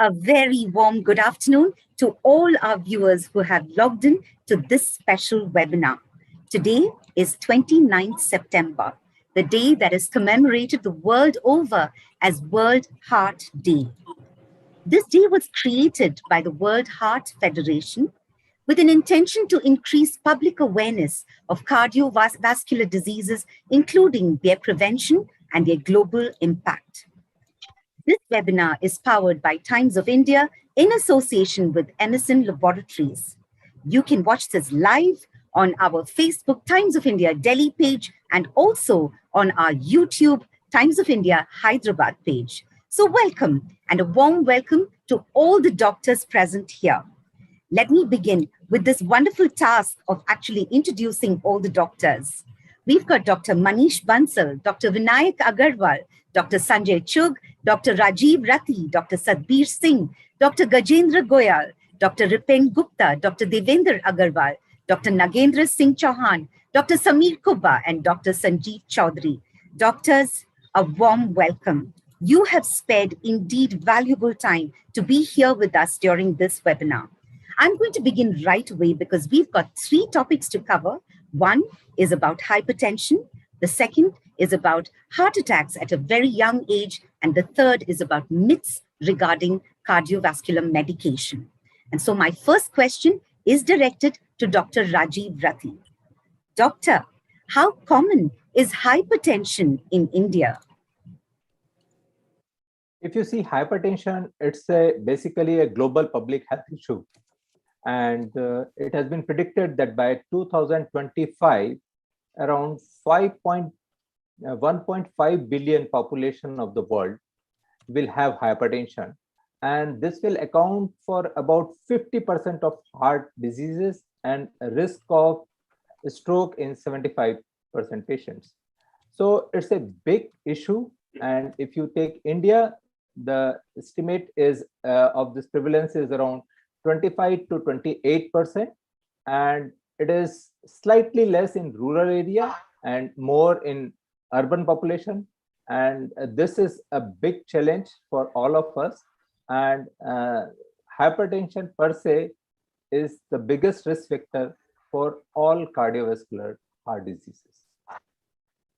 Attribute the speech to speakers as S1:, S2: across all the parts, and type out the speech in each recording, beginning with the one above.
S1: A very warm good afternoon to all our viewers who have logged in to this special webinar. Today is 29th September, the day that is commemorated the world over as World Heart Day. This day was created by the World Heart Federation with an intention to increase public awareness of cardiovascular diseases, including their prevention and their global impact. This webinar is powered by Times of India in association with MSN Laboratories. You can watch this live on our Facebook Times of India Delhi page and also on our YouTube Times of India Hyderabad page. So welcome and a warm welcome to all the doctors present here. Let me begin with this wonderful task of actually introducing all the doctors. We've got Dr. Manish Bansal, Dr. Vinayak Agarwal, Dr. Sanjay Chugh, Dr. Rajiv Rathi, Dr. Sadbir Singh, Dr. Gajendra Goyal, Dr. Ripen Gupta, Dr. Devendra Agarwal, Dr. Nagendra Singh Chauhan, Dr. Samir Kubba, and Dr. Sanjeev Chaudhary. Doctors, a warm welcome. You have spared indeed valuable time to be here with us during this webinar. I'm going to begin right away because we've got 3 topics to cover. One is about hypertension. The second is about heart attacks at a very young age. And the third is about myths regarding cardiovascular medication. And so my first question is directed to Dr. Rajiv Rathi. Doctor, how common is hypertension in India?
S2: If you see hypertension, it's basically a global public health issue. And it has been predicted that by 2025, around 1.5 billion population of the world will have hypertension. And this will account for about 50% of heart diseases and a risk of stroke in 75% patients. So it's a big issue. And if you take India, the estimate is of this prevalence is around 25 to 28%, and it is slightly less in rural area and more in urban population. And this is a big challenge for all of us. And hypertension per se is the biggest risk factor for all cardiovascular heart diseases.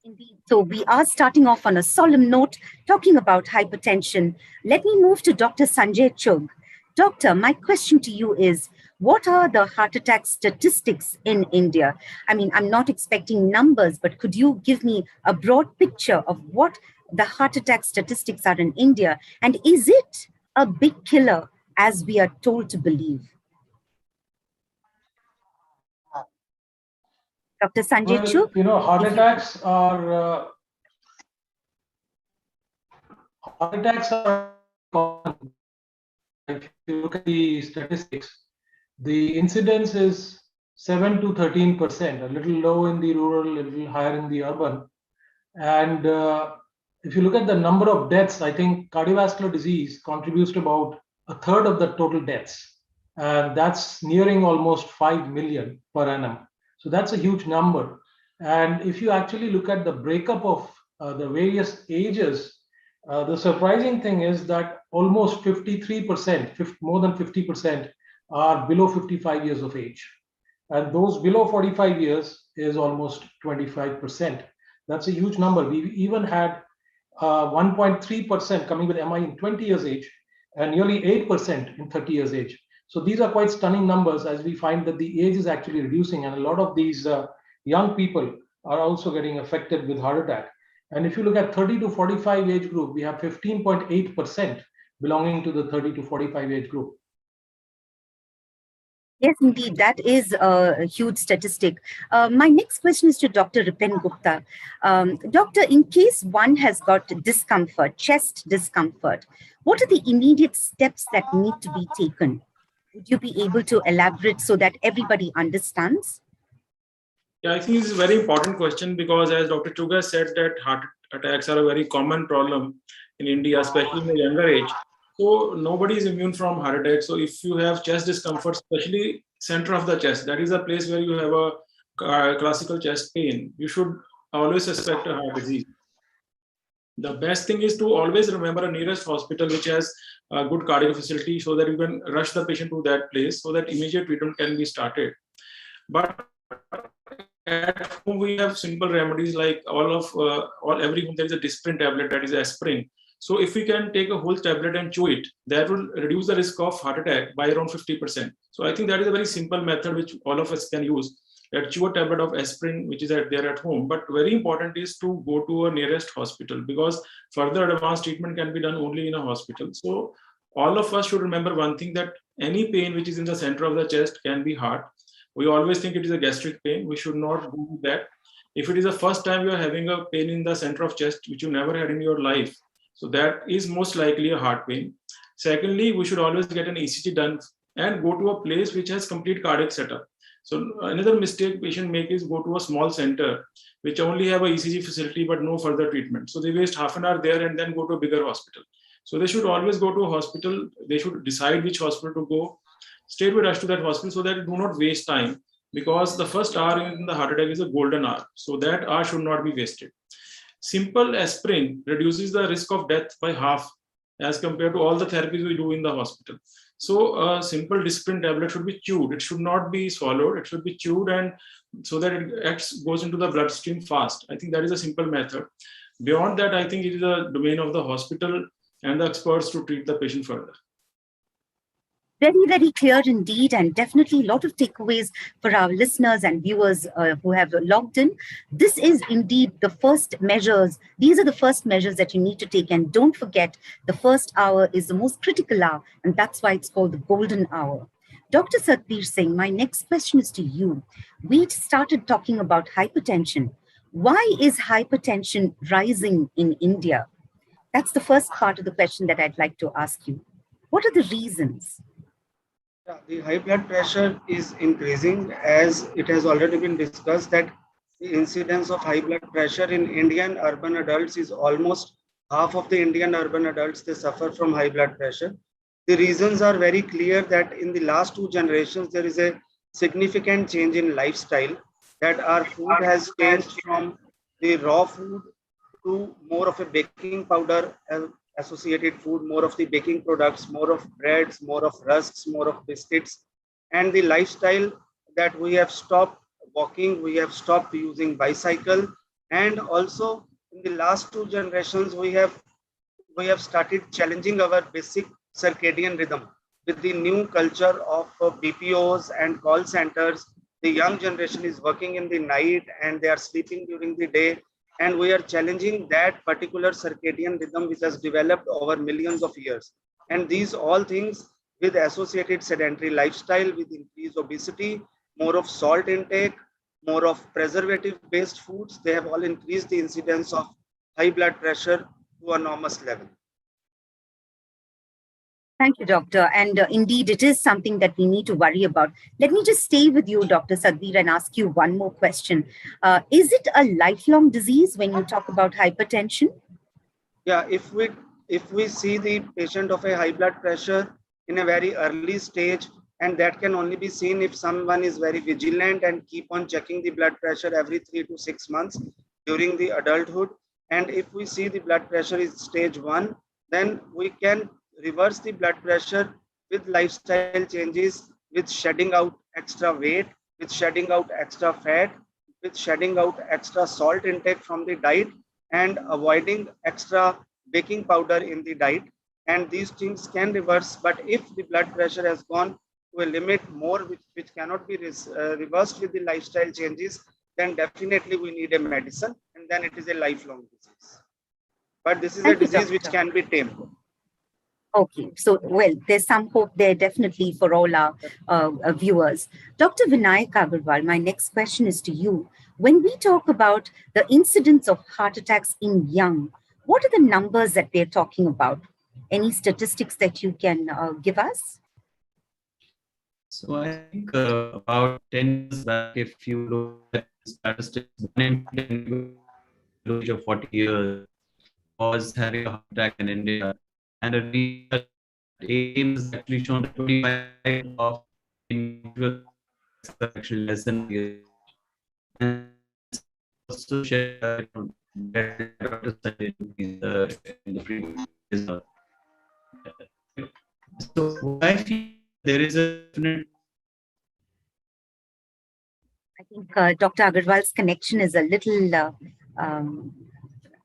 S1: Indeed. So we are starting off on a solemn note, talking about hypertension. Let me move to Dr. Sanjay Chugh. Doctor, my question to you is, what are the heart attack statistics in India? I mean, I'm not expecting numbers, but could you give me a broad picture of what the heart attack statistics are in India? And is it a big killer as we are told to believe? Dr. Sanjay Chugh?
S3: You know, heart attacks are common. If you look at the statistics, the incidence is 7 to 13%, a little low in the rural, a little higher in the urban. And if you look at the number of deaths, I think cardiovascular disease contributes to about a third of the total deaths. And that's nearing almost 5 million per annum. So that's a huge number. And if you actually look at the breakup of the various ages, the surprising thing is that almost 53%, more than 50%, are below 55 years of age. And those below 45 years is almost 25%. That's a huge number. We even had 1.3% coming with MI in 20 years age and nearly 8% in 30 years age. So these are quite stunning numbers as we find that the age is actually reducing, and a lot of these young people are also getting affected with heart attack. And if you look at 30 to 45 age group, we have 15.8% belonging to the 30 to 45 age group.
S1: Yes, indeed, that is a huge statistic. My next question is to Dr. Ripen Gupta. Doctor, in case one has got discomfort, chest discomfort, what are the immediate steps that need to be taken? Would you be able to elaborate so that everybody understands?
S4: Yeah, I think this is a very important question because as Dr. Chugh said that heart attacks are a very common problem in India, especially in the younger age. So nobody is immune from heart attack. So if you have chest discomfort, especially center of the chest, that is a place where you have a classical chest pain, you should always suspect a heart disease. The best thing is to always remember a nearest hospital which has a good cardiac facility so that you can rush the patient to that place so that immediate treatment can be started. But at home, we have simple remedies like every home there is a Disprin tablet, that is aspirin. So if we can take a whole tablet and chew it, that will reduce the risk of heart attack by around 50%. So I think that is a very simple method which all of us can use. That chew a tablet of aspirin, which is there at home. But very important is to go to a nearest hospital, because further advanced treatment can be done only in a hospital. So all of us should remember one thing, that any pain which is in the center of the chest can be heart. We always think it is a gastric pain. We should not do that. If it is the first time you are having a pain in the center of chest, which you never had in your life, so that is most likely a heart pain. Secondly, we should always get an ECG done and go to a place which has complete cardiac setup. So another mistake patient make is go to a small center which only have a ECG facility but no further treatment. So they waste half an hour there and then go to a bigger hospital. So they should always go to a hospital. They should decide which hospital to go, straight away rush to that hospital so that you do not waste time, because the first hour in the heart attack is a golden hour. So that hour should not be wasted. Simple aspirin reduces the risk of death by half as compared to all the therapies we do in the hospital. So a simple Disprin tablet should be chewed. It should not be swallowed. It should be chewed, and so that it goes into the bloodstream fast. I think that is a simple method. Beyond that, I think it is a domain of the hospital and the experts to treat the patient further.
S1: Very, very clear indeed, and definitely a lot of takeaways for our listeners and viewers who have logged in. This is indeed the first measures. These are the first measures that you need to take. And don't forget, the first hour is the most critical hour, and that's why it's called the golden hour. Dr. Satbir Singh, my next question is to you. We started talking about hypertension. Why is hypertension rising in India? That's the first part of the question that I'd like to ask you. What are the reasons?
S5: Yeah, the high blood pressure is increasing, as it has already been discussed that the incidence of high blood pressure in Indian urban adults is almost half of the Indian urban adults, they suffer from high blood pressure. The reasons are very clear, that in the last 2 generations, there is a significant change in lifestyle, that our food has changed from the raw food to more of a baking powder associated food, more of the baking products, more of breads, more of rusks, more of biscuits, and the lifestyle that we have stopped walking, we have stopped using bicycle, and also in the last 2 generations we have started challenging our basic circadian rhythm with the new culture of BPOs and call centers. The young generation is working in the night and they are sleeping during the day, and we are challenging that particular circadian rhythm which has developed over millions of years. And these all things, with associated sedentary lifestyle, with increased obesity, more of salt intake, more of preservative based foods, they have all increased the incidence of high blood pressure to an enormous level.
S1: Thank you, Doctor. And indeed, it is something that we need to worry about. Let me just stay with you, Dr. Sadbir, and ask you one more question. Is it a lifelong disease when you talk about hypertension?
S5: Yeah, if we see the patient of a high blood pressure in a very early stage, and that can only be seen if someone is very vigilant and keep on checking the blood pressure every 3 to 6 months during the adulthood. And if we see the blood pressure is stage 1, then we can reverse the blood pressure with lifestyle changes, with shedding out extra weight, with shedding out extra fat, with shedding out extra salt intake from the diet, and avoiding extra baking powder in the diet. And these things can reverse. But if the blood pressure has gone to a limit more, which cannot be reversed with the lifestyle changes, then definitely we need a medicine, and then it is a lifelong disease. But this is a disease which can be tamed.
S1: Okay, so, well, there's some hope there definitely for all our viewers. Dr. Vinayak Agarwal, my next question is to you. When we talk about the incidence of heart attacks in young, what are the numbers that they're talking about? Any statistics that you can give us?
S6: So I think about 10 years back, if you look at statistics, 1 in 10 below age of 40 years was having a heart attack in India. And a research aim has actually shown that 25 of individuals are actually less than a year. And also share in the previous So what I feel there is a definite.
S1: I think Dr. Agarwal's connection is a little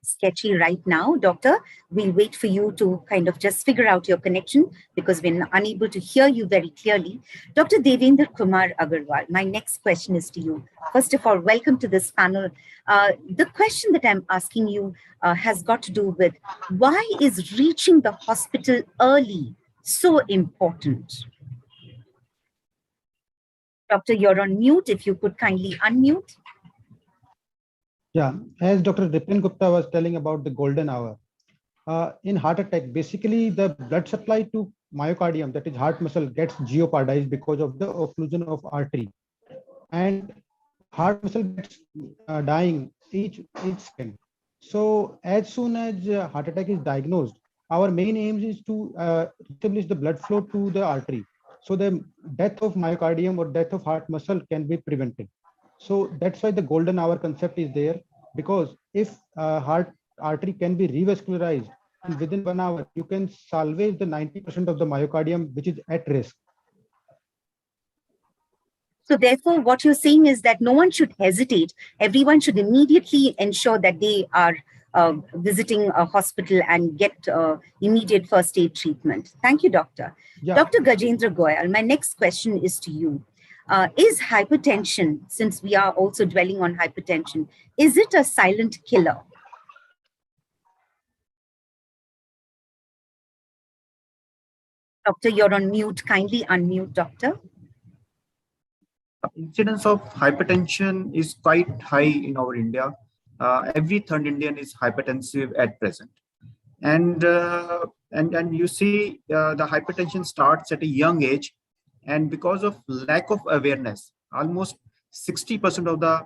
S1: sketchy right now, Doctor. We'll wait for you to kind of just figure out your connection because we're unable to hear you very clearly. Dr. Devendra Kumar Agarwal, my next question is to you. First of all, welcome to this panel. The question that I'm asking you has got to do with why is reaching the hospital early so important? Doctor, you're on mute. If you could kindly unmute.
S7: Yeah, as Dr. Ripin Gupta was telling about the golden hour, in heart attack, basically the blood supply to myocardium, that is heart muscle, gets jeopardized because of the occlusion of artery, and heart muscle gets dying each second. So as soon as heart attack is diagnosed, our main aim is to establish the blood flow to the artery, so the death of myocardium or death of heart muscle can be prevented. So that's why the golden hour concept is there, because if heart artery can be revascularized, and within 1 hour, you can salvage the 90% of the myocardium, which is at risk.
S1: So therefore, what you're saying is that no one should hesitate. Everyone should immediately ensure that they are visiting a hospital and get immediate first aid treatment. Thank you, Doctor.
S7: Yeah.
S1: Dr. Gajendra Goyal, my next question is to you. Is hypertension, since we are also dwelling on hypertension, is it a silent killer? Doctor, you're on mute. Kindly unmute, Doctor.
S8: Incidence of hypertension is quite high in our India. Every third Indian is hypertensive at present. And you see the hypertension starts at a young age, and because of lack of awareness, almost 60% of the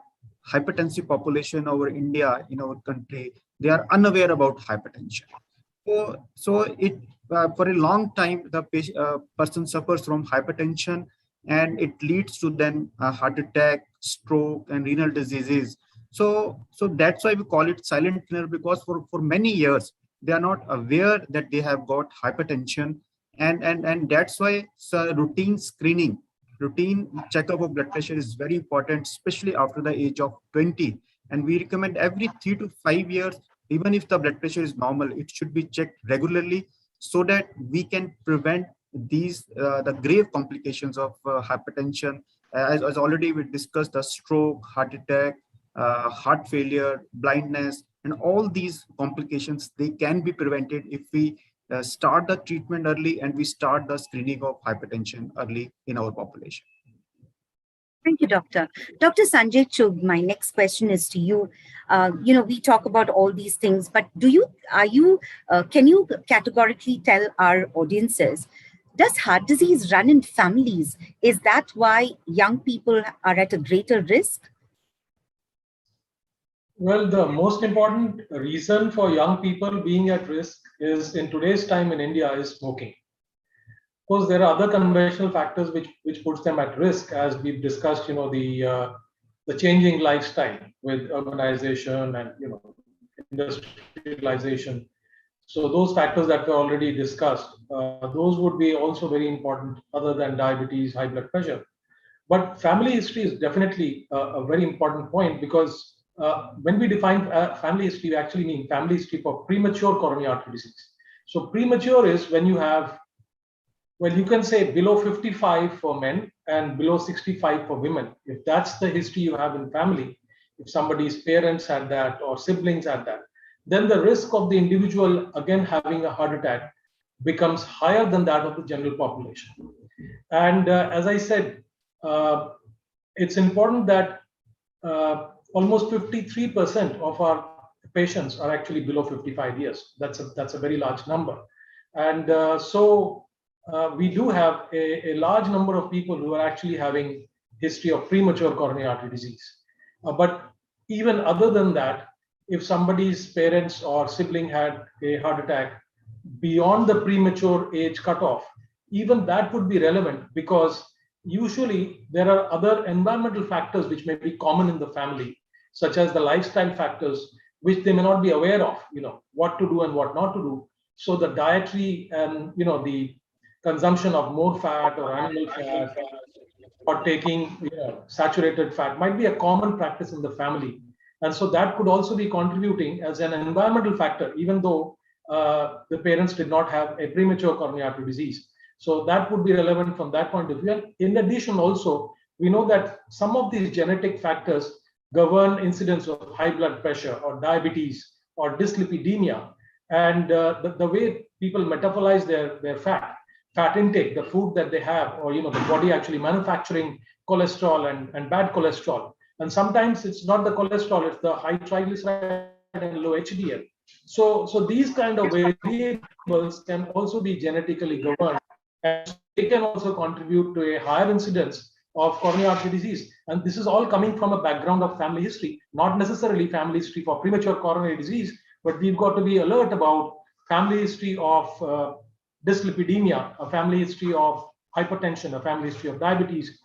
S8: hypertensive population over India, in our country, they are unaware about hypertension. So it for a long time, the person suffers from hypertension, and it leads to then a heart attack, stroke, and renal diseases. So that's why we call it silent killer, because for many years they are not aware that they have got hypertension, and that's why routine screening, routine checkup of blood pressure is very important, especially after the age of 20. And we recommend every 3 to 5 years, even if the blood pressure is normal, it should be checked regularly, so that we can prevent these the grave complications of hypertension. As already we discussed, the stroke, heart attack, heart failure, blindness, and all these complications, they can be prevented if we start the treatment early and we start the screening of hypertension early in our population.
S1: Thank you, Doctor. Dr. Sanjay Chugh, my next question is to you. We talk about all these things, but can you categorically tell our audiences, does heart disease run in families? Is that why young people are at a greater risk?
S3: Well, the most important reason for young people being at risk is, in today's time in India, is smoking. Of course, there are other conventional factors which puts them at risk, as we've discussed. The changing lifestyle with urbanization and industrialization. So those factors that were already discussed, those would be also very important, other than diabetes, high blood pressure. But family history is definitely a very important point, because when we define family history, we actually mean family history for premature coronary artery disease. So premature is when you have, well, you can say below 55 for men and below 65 for women. If that's the history you have in family, if somebody's parents had that or siblings had that, then the risk of the individual again having a heart attack becomes higher than that of the general population. And as I said, it's important that almost 53% of our patients are actually below 55 years. That's a very large number. And we do have a large number of people who are actually having history of premature coronary artery disease. But even other than that, if somebody's parents or sibling had a heart attack beyond the premature age cutoff, even that would be relevant, because usually there are other environmental factors which may be common in the family, such as the lifestyle factors, which they may not be aware of, what to do and what not to do. So the dietary and the consumption of more fat or animal fat or taking saturated fat might be a common practice in the family. And so that could also be contributing as an environmental factor, even though the parents did not have a premature coronary artery disease. So that would be relevant from that point of view. And in addition, also, we know that some of these genetic factors govern incidence of high blood pressure or diabetes or dyslipidemia. And the way people metabolize their fat intake, the food that they have, or the body actually manufacturing cholesterol and bad cholesterol. And sometimes it's not the cholesterol, it's the high triglyceride and low HDL. So these kind of variables can also be genetically governed, and they can also contribute to a higher incidence of coronary artery disease. And this is all coming from a background of family history, not necessarily family history for premature coronary disease, but we've got to be alert about family history of dyslipidemia, a family history of hypertension, a family history of diabetes.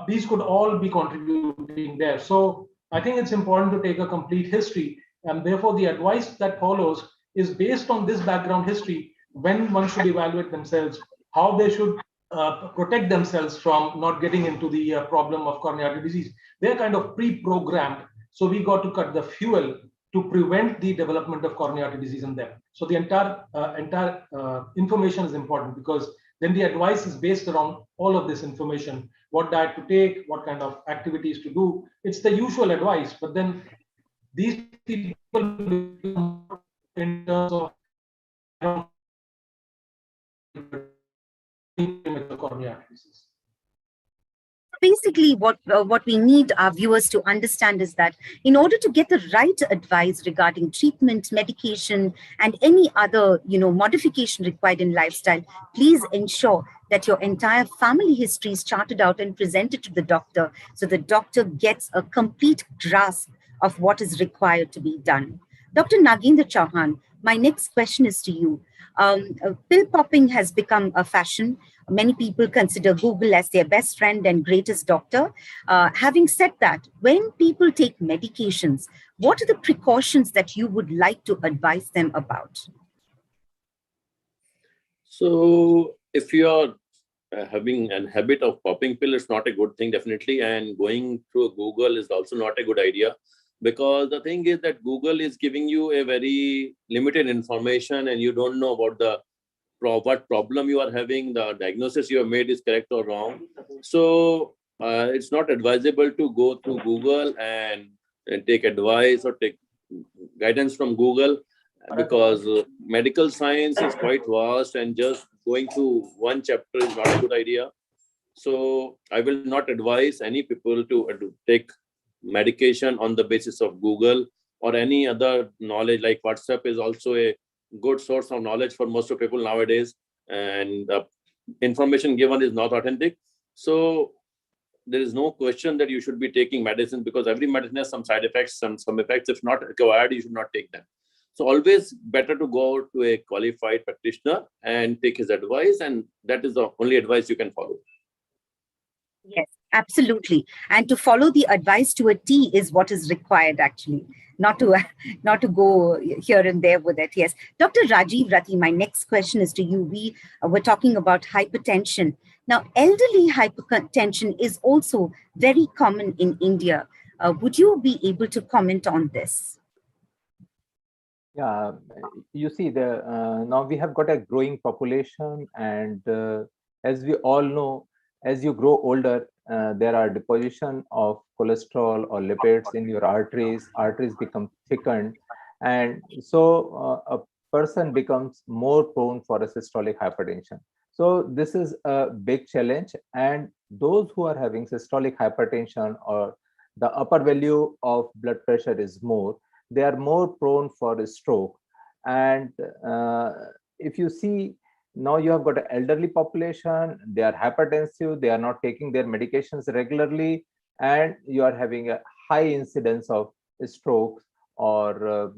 S3: These could all be contributing there. So I think it's important to take a complete history, and therefore the advice that follows is based on this background history, when one should evaluate themselves, how they should protect themselves from not getting into the problem of coronary artery disease. They're kind of pre-programmed. So we got to cut the fuel to prevent the development of coronary artery disease in them. So the entire information is important, because then the advice is based around all of this information: what diet to take, what kind of activities to do. It's the usual advice, but then these people in terms of coronary artery disease.
S1: Basically, what we need our viewers to understand is that in order to get the right advice regarding treatment, medication, and any other modification required in lifestyle, please ensure that your entire family history is charted out and presented to the doctor, so the doctor gets a complete grasp of what is required to be done. Dr. Nagendra Chauhan, my next question is to you. Pill popping has become a fashion. Many people consider Google as their best friend and greatest doctor. Having said that, when people take medications, what are the precautions that you would like to advise them about?
S9: So if you are having a habit of popping pill, it's not a good thing, definitely. And going through Google is also not a good idea, because the thing is that Google is giving you a very limited information, and you don't know about what problem you are having, the diagnosis you have made is correct or wrong. So it's not advisable to go through Google and take advice or take guidance from Google, because medical science is quite vast, and just going through one chapter is not a good idea. So I will not advise any people to take medication on the basis of Google or any other knowledge. Like WhatsApp is also a good source of knowledge for most of people nowadays, and the information given is not authentic. So there is no question that you should be taking medicine, because every medicine has some side effects, some effects. If not required, you should not take them. So always better to go to a qualified practitioner and take his advice, and that is the only advice you can follow.
S1: Yes, absolutely. And to follow the advice to a T is what is required, actually, not to go here and there with it. Yes. Dr. Rajiv Rathi, my next question is to you. We were talking about hypertension. Now, elderly hypertension is also very common in India. Would you be able to comment on this?
S2: Yeah, you see, now we have got a growing population, and as we all know, as you grow older, there are deposition of cholesterol or lipids in your arteries. Arteries become thickened, and so a person becomes more prone for a systolic hypertension. So this is a big challenge, and those who are having systolic hypertension, or the upper value of blood pressure is more, they are more prone for a stroke. And if you see, now you have got an elderly population, they are hypertensive, they are not taking their medications regularly, and you are having a high incidence of strokes or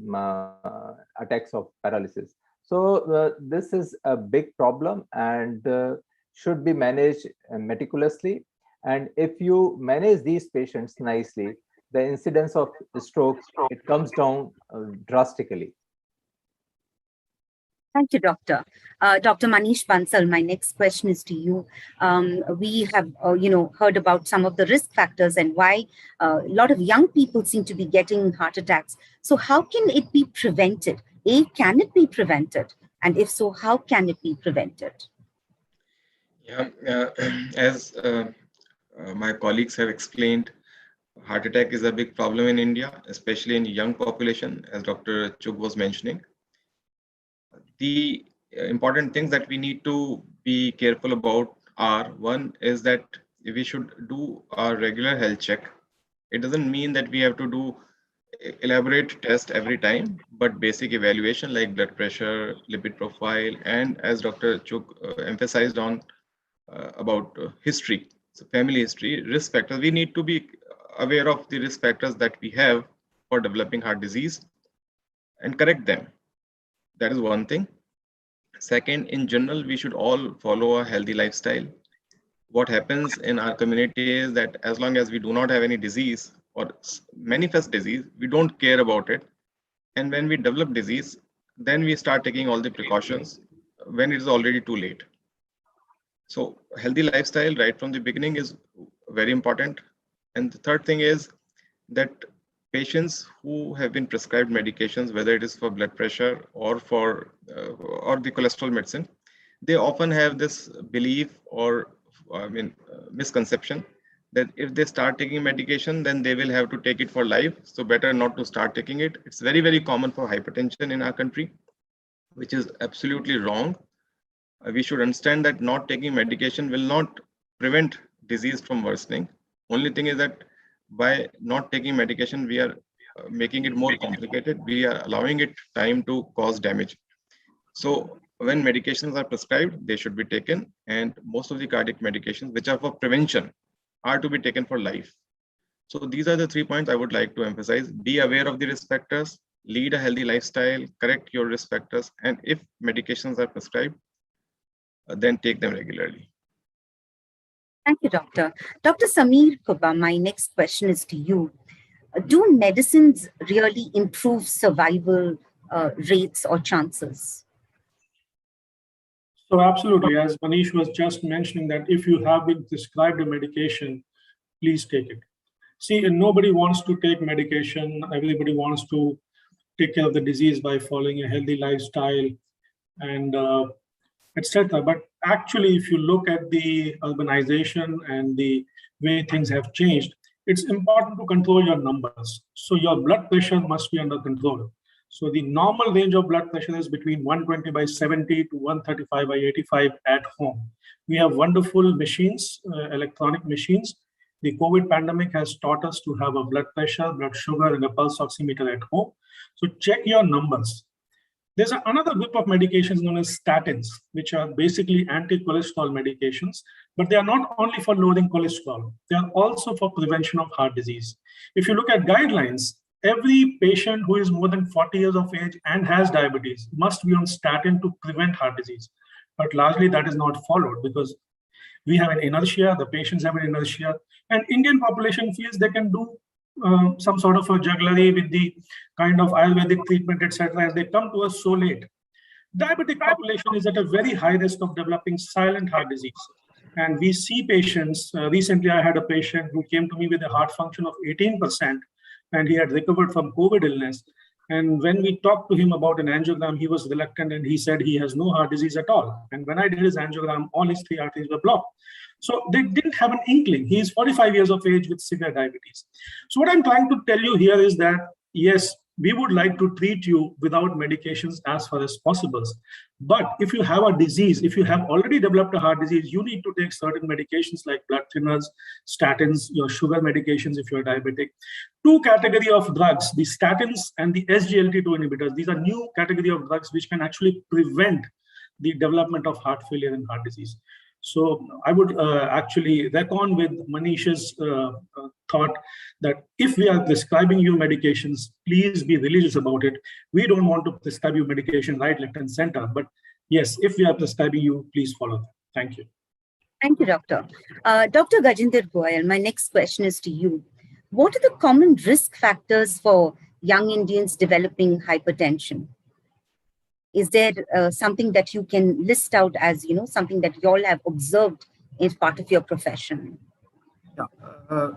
S2: attacks of paralysis. So this is a big problem, and should be managed meticulously. And if you manage these patients nicely, the incidence of strokes, it comes down drastically.
S1: Thank you, Doctor. Dr. Manish Bansal, my next question is to you. We have, heard about some of the risk factors and why a lot of young people seem to be getting heart attacks. So how can it be prevented? Can it be prevented? And if so, how can it be prevented?
S10: Yeah, as my colleagues have explained, heart attack is a big problem in India, especially in young population, as Dr. Chug was mentioning. The important things that we need to be careful about are, one is that we should do a regular health check. It doesn't mean that we have to do elaborate test every time, but basic evaluation like blood pressure, lipid profile, and as Dr. Chug emphasized on about history, so family history, risk factors. We need to be aware of the risk factors that we have for developing heart disease and correct them. That is one thing. Second, in general, we should all follow a healthy lifestyle. What happens in our community is that as long as we do not have any disease or manifest disease, we don't care about it. And when we develop disease, then we start taking all the precautions when it is already too late. So healthy lifestyle right from the beginning is very important. And the third thing is that patients who have been prescribed medications, whether it is for blood pressure or for or the cholesterol medicine, they often have this belief or misconception that if they start taking medication, then they will have to take it for life. So better not to start taking it. It's very, very common for hypertension in our country, which is absolutely wrong. We should understand that not taking medication will not prevent disease from worsening. Only thing is that by not taking medication, we are making it more complicated. We are allowing it time to cause damage. So when medications are prescribed, they should be taken. And most of the cardiac medications, which are for prevention, are to be taken for life. So these are the 3 points I would like to emphasize. Be aware of the risk factors, lead a healthy lifestyle, correct your risk factors, and if medications are prescribed, then take them regularly.
S1: Thank you, Doctor. Dr. Sameer Kuba, my next question is to you. Do medicines really improve survival rates or chances?
S3: So absolutely, as Manish was just mentioning, that if you have been prescribed a medication, please take it. See, nobody wants to take medication. Everybody wants to take care of the disease by following a healthy lifestyle and etc. But actually, if you look at the urbanization and the way things have changed, it's important to control your numbers. So your blood pressure must be under control. So the normal range of blood pressure is between 120/70 to 135/85 at home. We have wonderful machines, electronic machines. The COVID pandemic has taught us to have a blood pressure, blood sugar, and a pulse oximeter at home. So check your numbers. There's another group of medications known as statins, which are basically anti-cholesterol medications, but they are not only for lowering cholesterol, they are also for prevention of heart disease. If you look at guidelines, every patient who is more than 40 years of age and has diabetes must be on statin to prevent heart disease. But largely that is not followed because we have an inertia, the patients have an inertia, and Indian population feels they can do some sort of a jugglery with the kind of Ayurvedic treatment, etc., and they come to us so late. Diabetic population is at a very high risk of developing silent heart disease. And we see patients, recently I had a patient who came to me with a heart function of 18%, and he had recovered from COVID illness. And when we talked to him about an angiogram, he was reluctant and he said he has no heart disease at all. And when I did his angiogram, all his 3 arteries were blocked. So they didn't have an inkling. He is 45 years of age with severe diabetes. So what I'm trying to tell you here is that, yes, we would like to treat you without medications as far as possible. But if you have a disease, if you have already developed a heart disease, you need to take certain medications like blood thinners, statins, your sugar medications if you're diabetic. 2 category of drugs, the statins and the SGLT2 inhibitors. These are new category of drugs which can actually prevent the development of heart failure and heart disease. So I would actually reckon with Manish's thought that if we are prescribing you medications, please be religious about it. We don't want to prescribe you medication right, left, and center. But yes, if we are prescribing you, please follow them. Thank you.
S1: Thank you, Doctor. Dr. Gajinder Goyal, my next question is to you. What are the common risk factors for young Indians developing hypertension? Is there something that you can list out as, something that you all have observed as part of your profession?
S8: Yeah.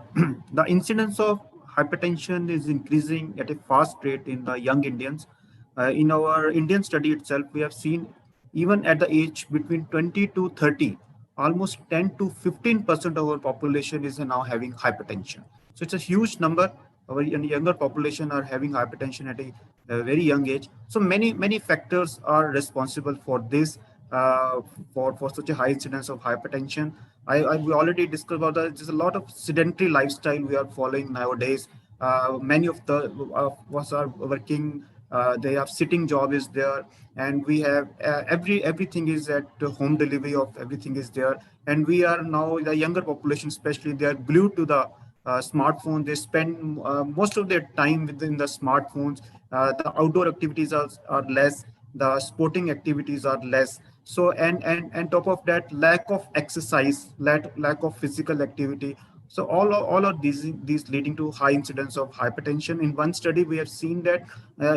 S8: The incidence of hypertension is increasing at a fast rate in the young Indians. In our Indian study itself, we have seen even at the age between 20 to 30, almost 10 to 15% of our population is now having hypertension. So it's a huge number. Our younger population are having hypertension at a very young age. So many factors are responsible for this, for such a high incidence of hypertension. We already discussed about that. There's a lot of sedentary lifestyle we are following nowadays. Many of the us are working. They have sitting job is there, and we have everything is at home delivery of everything is there. And we are now the younger population, especially, they are glued to the smartphone. They spend most of their time within the smartphones. The outdoor activities are less. The sporting activities are less. So and top of that, lack of exercise, lack of physical activity. So all of these leading to high incidence of hypertension. In one study, we have seen that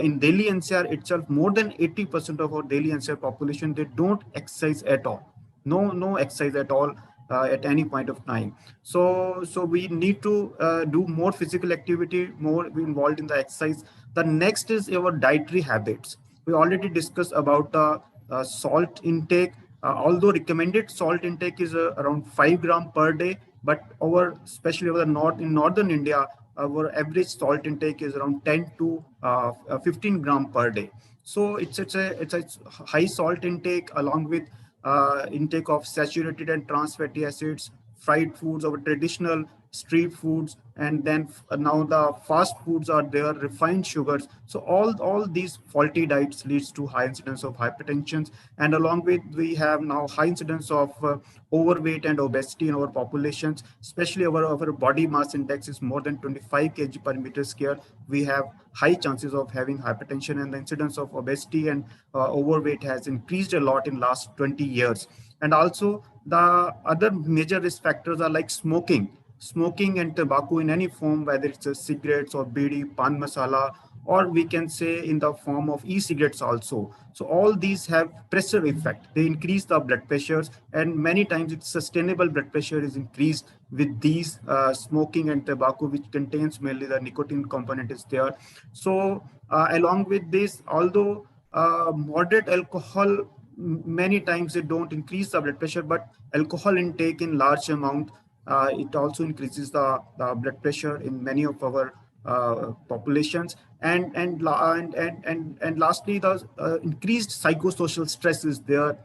S8: in Delhi NCR itself, more than 80% of our Delhi NCR population, they don't exercise at all. No exercise at all at any point of time. So we need to do more physical activity, more involved in the exercise. The next is our dietary habits. We already discussed about salt intake. Although recommended salt intake is around 5 gram per day, but especially over in northern India, our average salt intake is around 10 to 15 gram per day. So it's a high salt intake, along with intake of saturated and trans fatty acids, fried foods, our traditional street foods, and then now the fast foods are there, refined sugars. So all these faulty diets leads to high incidence of hypertension. And along with, we have now high incidence of overweight and obesity in our populations, especially our body mass index is more than 25 kg per meter square. We have high chances of having hypertension, and the incidence of obesity and overweight has increased a lot in last 20 years. And also the other major risk factors are like smoking and tobacco in any form, whether it's cigarettes or bidi, pan masala, or we can say in the form of e-cigarettes also. So all these have pressure effect. They increase the blood pressures, and many times it's sustainable blood pressure is increased with these smoking and tobacco, which contains mainly the nicotine component is there. So along with this, although moderate alcohol, many times they don't increase the blood pressure, but alcohol intake in large amount, it also increases the blood pressure in many of our populations. And lastly, the increased psychosocial stress is there.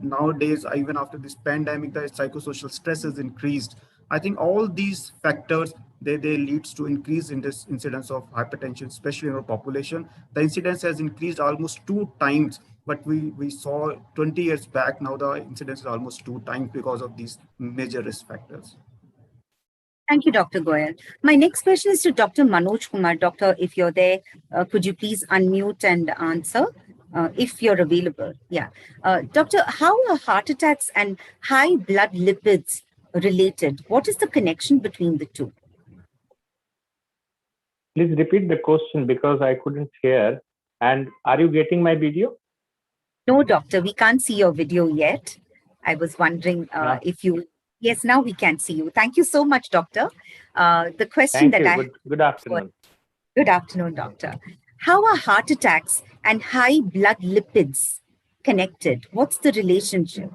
S8: Nowadays, even after this pandemic, the psychosocial stress is increased. I think all these factors, they leads to increase in this incidence of hypertension, especially in our population. The incidence has increased almost 2 times. But we saw 20 years back. Now the incidence is almost 2 times because of these major risk factors.
S1: Thank you, Dr. Goyal. My next question is to Dr. Manoj Kumar. Doctor, if you're there, could you please unmute and answer if you're available? Yeah. Doctor, how are heart attacks and high blood lipids related? What is the connection between the two?
S2: Please repeat the question because I couldn't hear. And are you getting my video?
S1: No, doctor, we can't see your video yet. I was wondering if you... Yes, now we can see you. Thank you so much, doctor. The question
S2: Good afternoon.
S1: Good afternoon, doctor. How are heart attacks and high blood lipids connected? What's the relationship?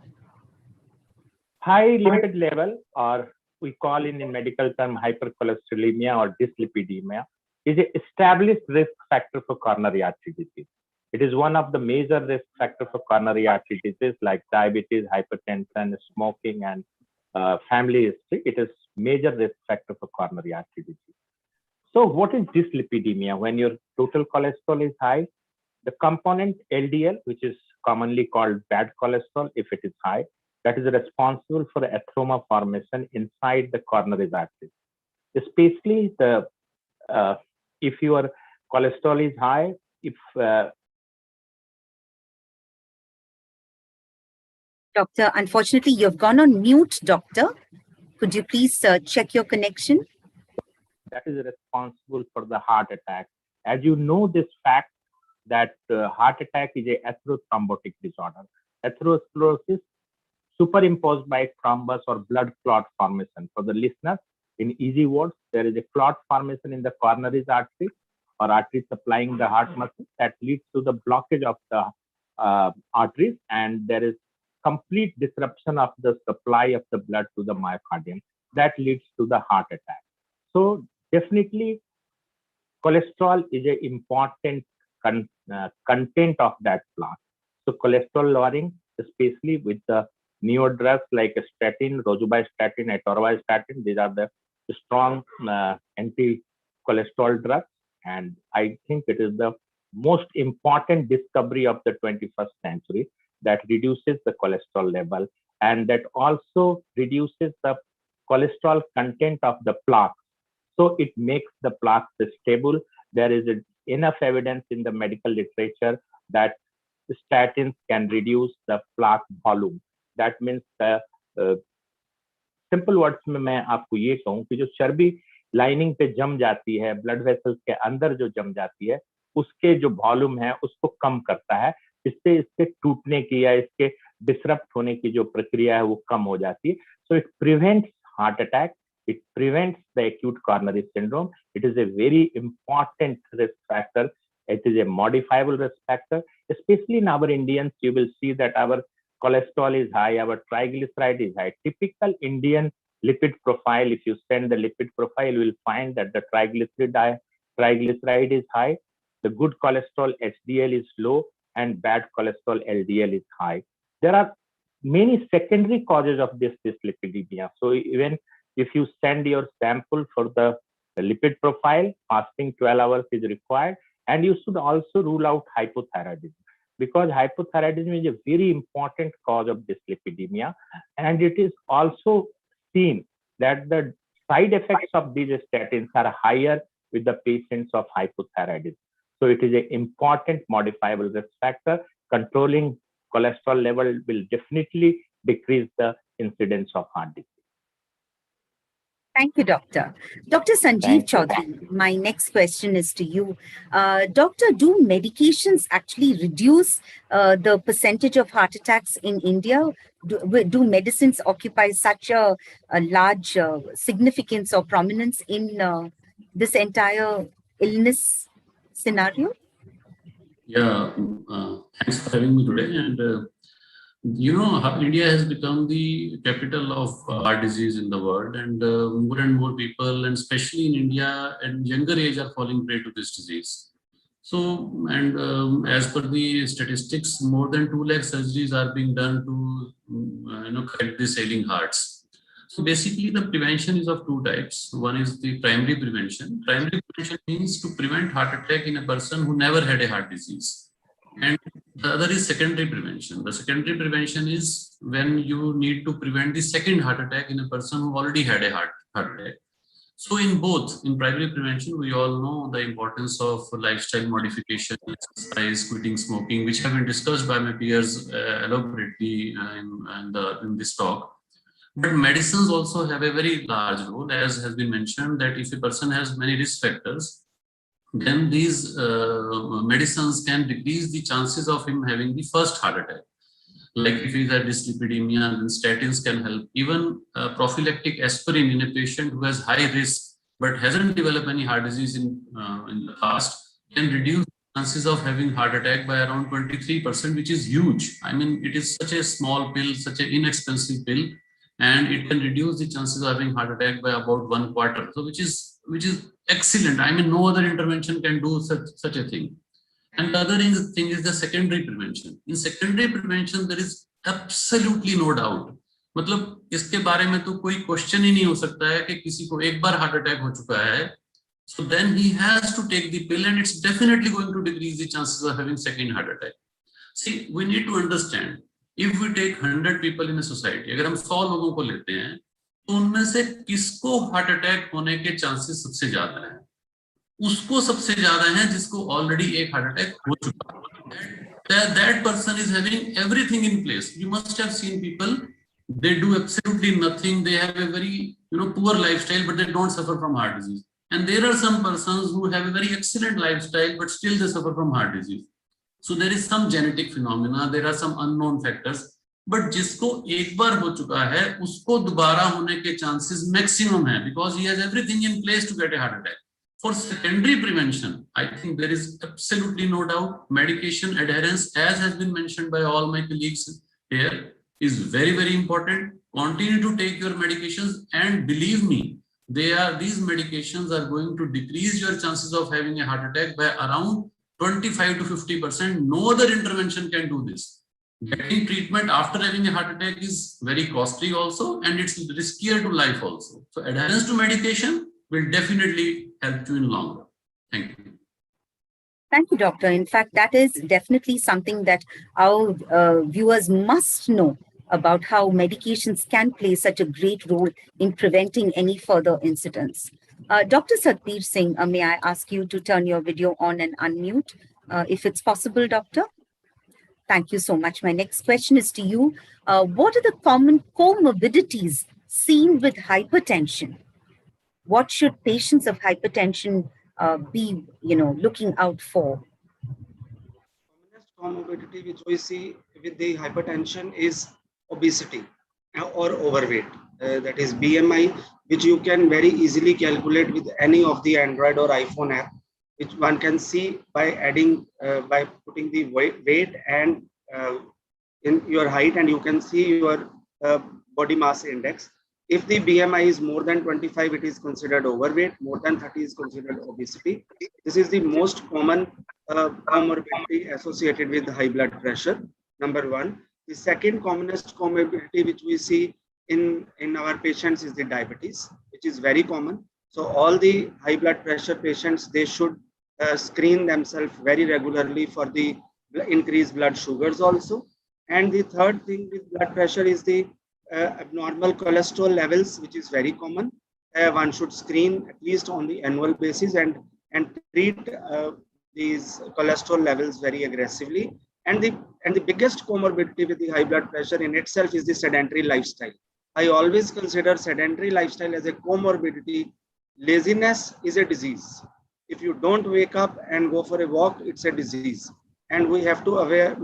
S2: High lipid level, or we call in medical term hypercholesterolemia or dyslipidemia, is an established risk factor for coronary artery disease. It is one of the major risk factors for coronary artery disease like diabetes, hypertension, smoking, and family history. It is major risk factor for coronary artery disease. So what is dyslipidemia? When your total cholesterol is high, the component LDL, which is commonly called bad cholesterol, if it is high, that is responsible for atheroma formation inside the coronary arteries. Especially if your cholesterol is high, if
S1: Doctor, unfortunately, you've gone on mute, doctor. Could you please check your connection?
S2: That is responsible for the heart attack. As you know this fact,
S11: that heart attack is a atherothrombotic disorder. Atherosclerosis superimposed by thrombus or blood clot formation. For the listener, in easy words, there is a clot formation in the coronary artery or artery supplying the heart muscle that leads to the blockage of the arteries, and there is complete disruption of the supply of the blood to the myocardium that leads to the heart attack. So definitely cholesterol is an important content of that plaque. So cholesterol lowering, especially with the newer drugs like statin, rosuvastatin, atorvastatin, these are the strong anti-cholesterol drugs. And I think it is the most important discovery of the 21st century that reduces the cholesterol level and that also reduces the cholesterol content of the plaque. So it makes the plaque stable. There is enough evidence in the medical literature that statins can reduce the plaque volume. That means the simple words में मैं आपको ये कहूँ कि जो चर्बी lining पे जम जाती है, ब्लड वेसल्स के अंदर जो जम जाती है, उसके जो वॉल्यूम है उसको कम करता है, इससे इसके टूटने की या इसके डिसरप्ट होने की जो प्रक्रिया है वो कम हो जाती है. So it prevents heart attack, it prevents the acute coronary syndrome. It is a very important risk factor. It is a modifiable risk factor. Especially in our Indians, you will see that our cholesterol is high, our triglyceride is high. Typical Indian lipid profile, if you send the lipid profile, you will find that the triglyceride is high, the good cholesterol HDL is low, and bad cholesterol LDL is high. There are many secondary causes of this dyslipidemia. So even if you send your sample for the lipid profile, fasting 12 hours is required, and you should also rule out hypothyroidism, because hypothyroidism is a very important cause of dyslipidemia, and it is also seen that the side effects of these statins are higher with the patients of hypothyroidism. So it is an important modifiable risk factor. Controlling cholesterol level will definitely decrease the incidence of heart disease.
S1: Thank you, Doctor. Dr. Sanjeev Chaudhary, my next question is to you. Doctor, do medications actually reduce the percentage of heart attacks in India? Do medicines occupy such a large significance or prominence in this entire illness scenario?
S6: Yeah, thanks for having me today. And you know, India has become the capital of heart disease in the world, and more people, and especially in India at younger age, are falling prey to this disease. So, and as per the statistics, more than 2 lakh surgeries are being done to correct the ailing hearts. So basically, the prevention is of 2 types. One is the primary prevention. Primary prevention means to prevent heart attack in a person who never had a heart disease. And the other is secondary prevention. The secondary prevention is when you need to prevent the second heart attack in a person who already had a heart attack. So in both, in primary prevention, we all know the importance of lifestyle modification, exercise, quitting smoking, which have been discussed by my peers elaborately in this talk. But medicines also have a very large role, as has been mentioned, that if a person has many risk factors, then these medicines can decrease the chances of him having the first heart attack. Like if he has dyslipidemia, then statins can help. Even prophylactic aspirin in a patient who has high risk but hasn't developed any heart disease in the past can reduce chances of having heart attack by around 23%, which is huge. I mean, it is such a small pill, such an inexpensive pill, and it can reduce the chances of having heart attack by about 1/4. So which is excellent. I mean, no other intervention can do such a thing. And the other thing is the secondary prevention. In secondary prevention, there is absolutely no doubt. मतलब इसके बारे में तो कोई question ही नहीं हो सकता है कि किसी को एक बार हार्ट अटैक हो चुका है, so then he has to take the pill, and it's definitely going to decrease the chances of having second heart attack. See, we need to understand, if we take 100 people in a society, अगर हम 100 लोगों को लेते हैं, तो उनमें से किसको हार्ट अटैक होने के चांसेस सबसे ज्यादा हैं? उसको सबसे ज्यादा है जिसको ऑलरेडी एक हार्ट अटैक हो चुका है. That person is having everything in place. You must have seen people, they do absolutely nothing. They have a very poor lifestyle, but they don't suffer from heart disease. And there are some persons who have a very excellent lifestyle, but still they suffer from heart disease. So there is some genetic phenomena, there are some unknown factors, but जिसको एक बार हो चुका है उसको दोबारा होने के chances maximum है, because he has everything in place to get a heart attack. For secondary prevention, I think there is absolutely no doubt medication adherence, as has been mentioned by all my colleagues here, is very, very important. Continue to take your medications, and believe me, these medications are going to decrease your chances of having a heart attack by around 25 to 50%. No other intervention can do this. Getting treatment after having a heart attack is very costly also, and it's riskier to life also. So adherence to medication will definitely help you in long run. Thank you.
S1: Thank you, doctor. In fact, that is definitely something that our viewers must know about, how medications can play such a great role in preventing any further incidents. Dr. Satbir Singh, may I ask you to turn your video on and unmute, if it's possible, doctor? Thank you so much. My next question is to you. What are the common comorbidities seen with hypertension? What should patients of hypertension be, looking out for?
S5: Comorbidity which we see with the hypertension is obesity or overweight. That is BMI, which you can very easily calculate with any of the Android or iPhone app, which one can see by adding, by putting the weight and in your height, and you can see your body mass index. If the BMI is more than 25, it is considered overweight. More than 30 is considered obesity. This is the most common comorbidity associated with high blood pressure, number one. The second commonest comorbidity which we see in our patients is the diabetes, which is very common. So all the high blood pressure patients, they should screen themselves very regularly for the increased blood sugars also. And the third thing with blood pressure is the abnormal cholesterol levels, which is very common. One should screen at least on the annual basis and treat these cholesterol levels very aggressively. And the biggest comorbidity with the high blood pressure in itself is the sedentary lifestyle. I always consider sedentary lifestyle as a comorbidity. Laziness is a disease. If you don't wake up and go for a walk, it's a disease. And we have to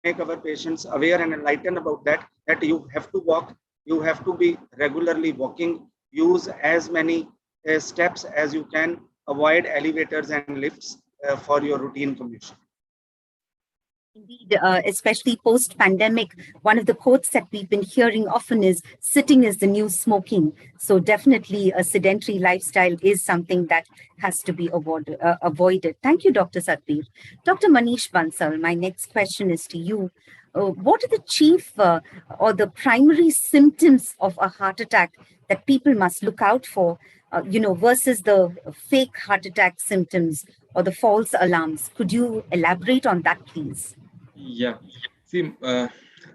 S5: make our patients aware and enlightened about that you have to walk, you have to be regularly walking, use as many steps as you can, avoid elevators and lifts for your routine commute.
S1: Indeed, especially post-pandemic, one of the quotes that we've been hearing often is sitting is the new smoking. So definitely a sedentary lifestyle is something that has to be avoided. Thank you, Dr. Satbir. Dr. Manish Bansal, my next question is to you. What are the chief or the primary symptoms of a heart attack that people must look out for, versus the fake heart attack symptoms or the false alarms? Could you elaborate on that, please?
S10: Yeah. See,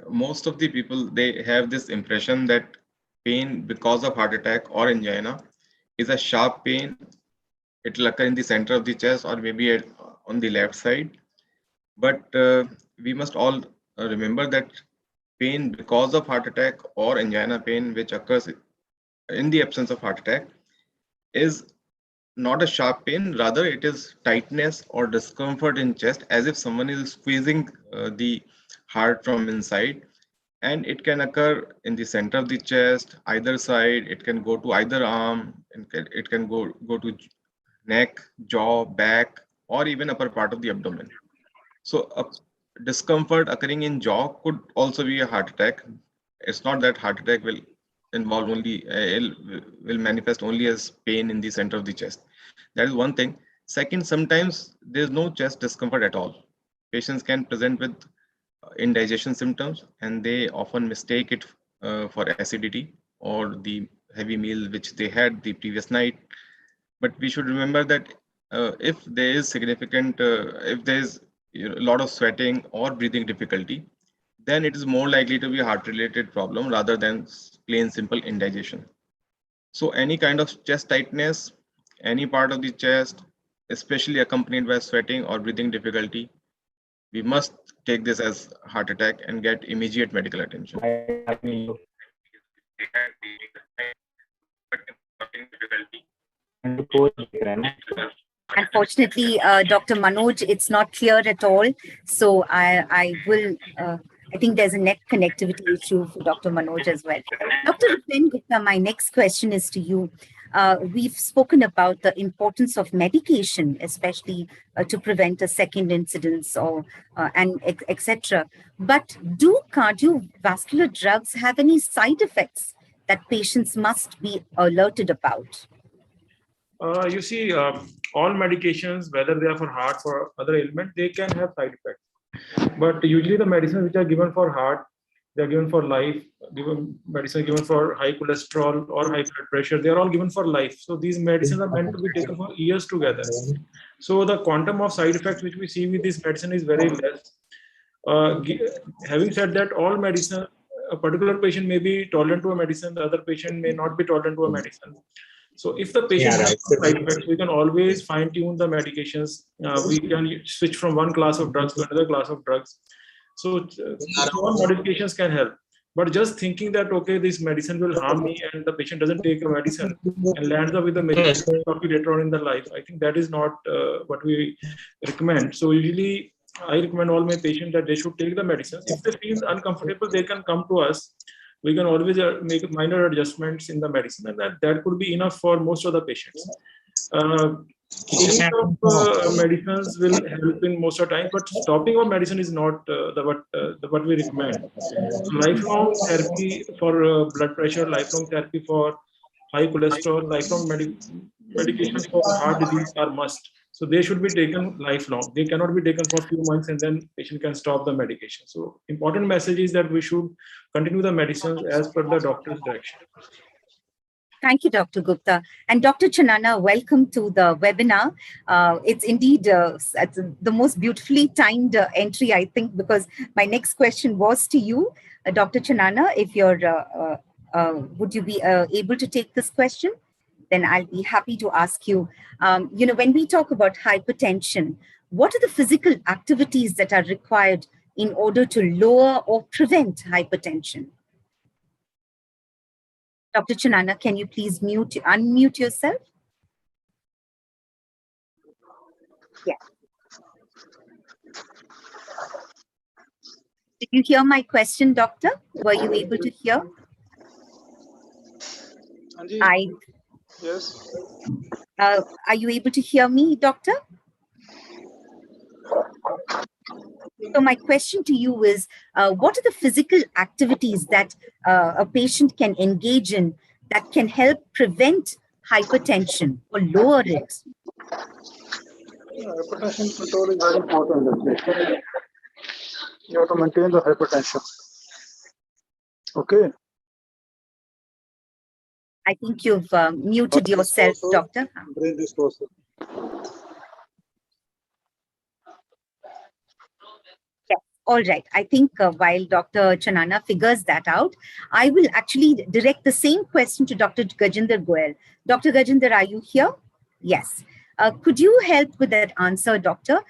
S10: most of the people, they have this impression that pain because of heart attack or angina is a sharp pain. It will occur in the center of the chest or maybe on the left side. But we must all remember that pain because of heart attack or angina pain, which occurs in the absence of heart attack, is not a sharp pain. Rather, it is tightness or discomfort in chest, as if someone is squeezing the heart from inside. And it can occur in the center of the chest, either side. It can go to either arm, and it can go to neck, jaw, back, or even upper part of the abdomen. So a discomfort occurring in jaw could also be a heart attack. It's not that heart attack will involve only, will manifest only as pain in the center of the chest. That is one thing. Second, sometimes there's no chest discomfort at all. Patients can present with indigestion symptoms, and they often mistake it for acidity or the heavy meal which they had the previous night. But we should remember that if there is significant, if there is a lot of sweating or breathing difficulty, then it is more likely to be a heart-related problem rather than plain simple indigestion. So any kind of chest tightness, any part of the chest, especially accompanied by sweating or breathing difficulty, we must take this as heart attack and get immediate medical attention.
S1: Unfortunately, Dr. Manoj, it's not clear at all. So I think there's a net connectivity issue for Dr. Manoj as well. Dr. Rupen Gupta, my next question is to you. We've spoken about the importance of medication, especially to prevent a second incidence or and etc. But do cardiovascular drugs have any side effects that patients must be alerted about?
S4: You see, all medications, whether they are for heart or other ailment, they can have side effects. But usually the medicines which are given for heart, they are given for life. Medicine given for high cholesterol or high blood pressure, they are all given for life. So these medicines are meant to be taken for years together. So the quantum of side effects which we see with this medicine is very less. Having said that, all medicine, a particular patient may be tolerant to a medicine, the other patient may not be tolerant to a medicine. So if the patient has side effects, we can always fine tune the medications. We can switch from one class of drugs to another class of drugs. So small modifications can help. But just thinking that, okay, this medicine will harm me and the patient doesn't take a medicine and lands up with a medication later on in the life, I think that is not what we recommend. So usually I recommend all my patients that they should take the medicine. If they feel uncomfortable, they can come to us. We can always make minor adjustments in the medicine, and that could be enough for most of the patients. Change of medicines will help in most of the time, but stopping of medicine is not what we recommend. So lifelong therapy for blood pressure, lifelong therapy for high cholesterol, lifelong medications for heart disease are must. So they should be taken lifelong. They cannot be taken for a few months and then patient can stop the medication. So important message is that we should continue the medicines as per the doctor's direction.
S1: Thank you, Dr. Gupta. And Dr. Chanana, welcome to the webinar. It's indeed the most beautifully timed entry, I think, because my next question was to you, Dr. Chanana. If you're, would you be able to take this question? Then I'll be happy to ask you. When we talk about hypertension, what are the physical activities that are required in order to lower or prevent hypertension? Dr. Chanana, can you please unmute yourself? Yeah. Did you hear my question, doctor? Were you able to hear?
S12: Yes.
S1: Are you able to hear me, doctor? So my question to you is, what are the physical activities that a patient can engage in that can help prevent hypertension or lower it?
S12: Hypertension control is very important. You have to maintain the hypertension. Okay.
S1: I think you've muted yourself, doctor.
S12: Brain disposal.
S1: All right. I think while Dr. Chanana figures that out, I will actually direct the same question to Dr. Gajinder Goel. Dr. Gajinder, are you here? Yes. Could you help with that answer, doctor?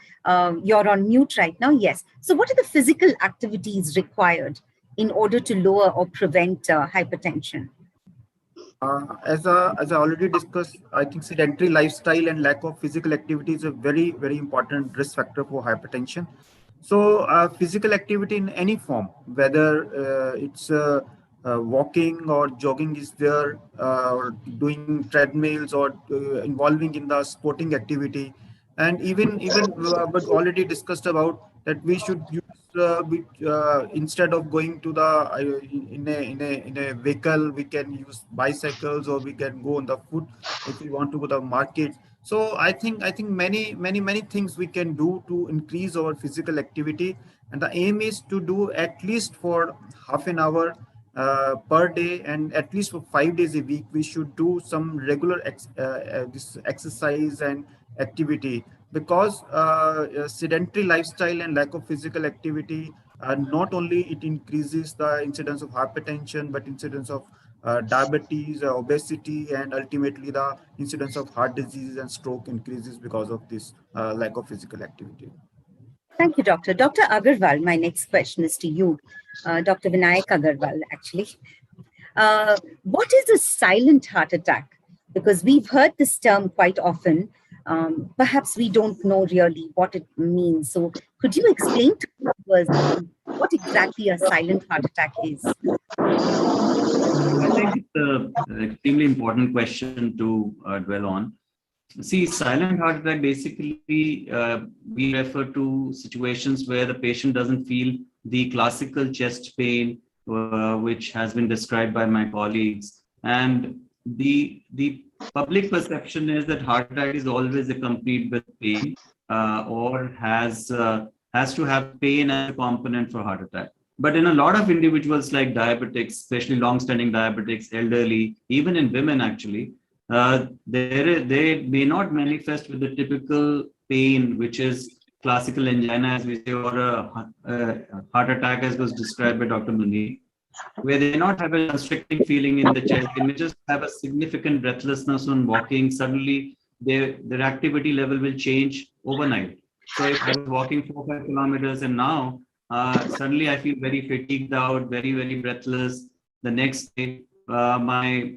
S1: You're on mute right now. Yes. So what are the physical activities required in order to lower or prevent hypertension?
S8: As I already discussed, I think sedentary lifestyle and lack of physical activity is a very, very important risk factor for hypertension. So physical activity in any form, whether it's walking or jogging is there, or doing treadmills or involving in the sporting activity, and even but already discussed about that we should use instead of going to the in a vehicle, we can use bicycles or we can go on the foot if we want to go to the market. So I think many things we can do to increase our physical activity, and the aim is to do at least for half an hour per day, and at least for 5 days a week we should do some regular this exercise and activity, because sedentary lifestyle and lack of physical activity not only it increases the incidence of hypertension, but incidence of diabetes, obesity, and ultimately the incidence of heart disease and stroke increases because of this lack of physical activity.
S1: Thank you, doctor. Dr. Agarwal, my next question is to you. Dr. Vinayak Agarwal, actually. What is a silent heart attack? Because we've heard this term quite often, perhaps we don't know really what it means. So could you explain to us what exactly a silent heart attack is?
S6: I think it's an extremely important question to dwell on. See, silent heart attack basically we refer to situations where the patient doesn't feel the classical chest pain, which has been described by my colleagues. And the public perception is that heart attack is always accompanied with pain or has to have pain as a component for heart attack. But in a lot of individuals like diabetics, especially long-standing diabetics, elderly, even in women actually, they may not manifest with the typical pain, which is classical angina, as we say, or a heart attack, as was described by Dr. Muni, where they not have a constricting feeling in the chest. They may just have a significant breathlessness on walking. Suddenly, their activity level will change overnight. So if I was walking 4 or 5 kilometers and now suddenly I feel very fatigued out, very, very breathless. The next day, my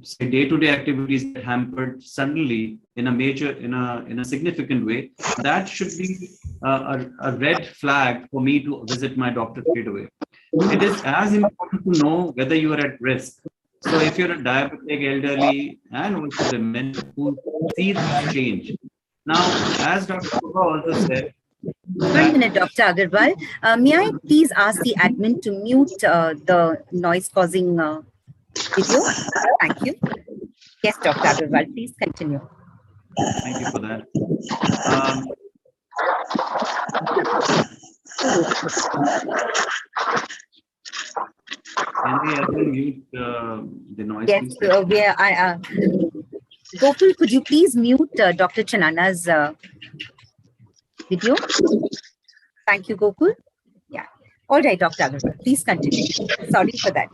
S6: say day-to-day activities get hampered suddenly in a significant way. That should be a red flag for me to visit my doctor straight away. It is as important to know whether you are at risk. So if you're a diabetic, elderly, and also women who see this change. Now, as Dr. Kuba also said,
S1: 1 minute, Dr. Agarwal. May I please ask the admin to mute the noise-causing video? Thank you. Yes, Dr. Agarwal, please continue.
S6: Thank you for that. Can we ever mute the noise?
S1: Yes, Gopal, could you please mute Dr. Chanana's video? Thank you, Gopal. Yeah. All right, Dr. Agarwal, please continue. Sorry for that.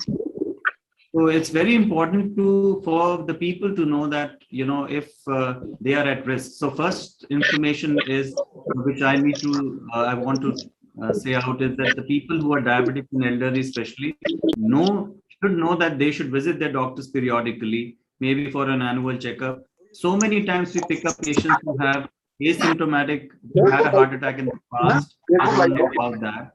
S6: So it's very important for the people to know that, if they are at risk. So first information is, which I want to say out, is that the people who are diabetic and elderly especially should know that they should visit their doctors periodically, maybe for an annual checkup. So many times we pick up patients who have asymptomatic, had a heart attack in the past, and don't know about that.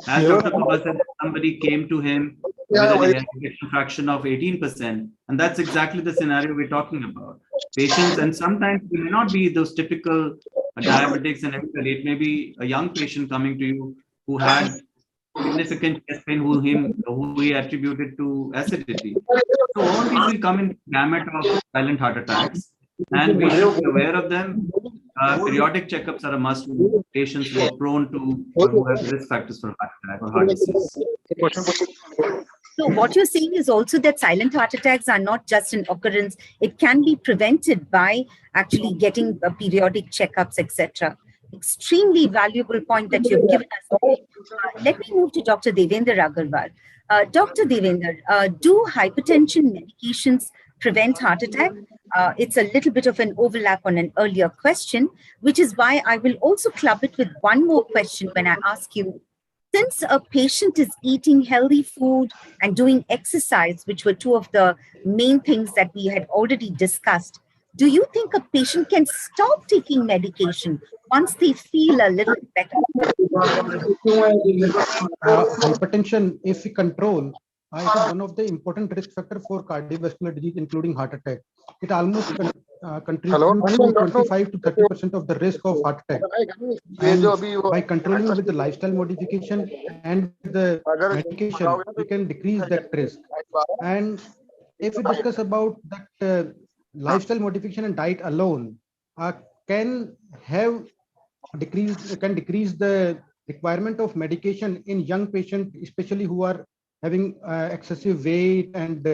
S6: As Dr. Kuba said, somebody came to him with an ejection fraction of 18%, and that's exactly the scenario we're talking about. Patients, and sometimes it may not be those typical diabetics and everybody. It may be a young patient coming to you who had significant chest pain, who he attributed to acidity. So all these will come in gamut of silent heart attacks, and we should be aware of them. Periodic checkups are a must for patients who are prone to or who have risk factors for heart attack or heart disease.
S1: So what you're saying is also that silent heart attacks are not just an occurrence. It can be prevented by actually getting periodic checkups, etc. Extremely valuable point that you've given us. Let me move to Dr. Devendra Agarwal. Dr. Devendra, do hypertension medications prevent heart attack? It's a little bit of an overlap on an earlier question, which is why I will also club it with one more question when I ask you, since a patient is eating healthy food and doing exercise, which were two of the main things that we had already discussed, do you think a patient can stop taking medication once they feel a little better?
S7: Hypertension, if we control, it is one of the important risk factors for cardiovascular disease, including heart attack. It almost contributes to 25 to 30% of the risk of heart attack. And by controlling with the lifestyle modification and the medication, we can decrease that risk. And if we discuss about that lifestyle modification and diet alone, can decrease the requirement of medication in young patients, especially who are having excessive weight and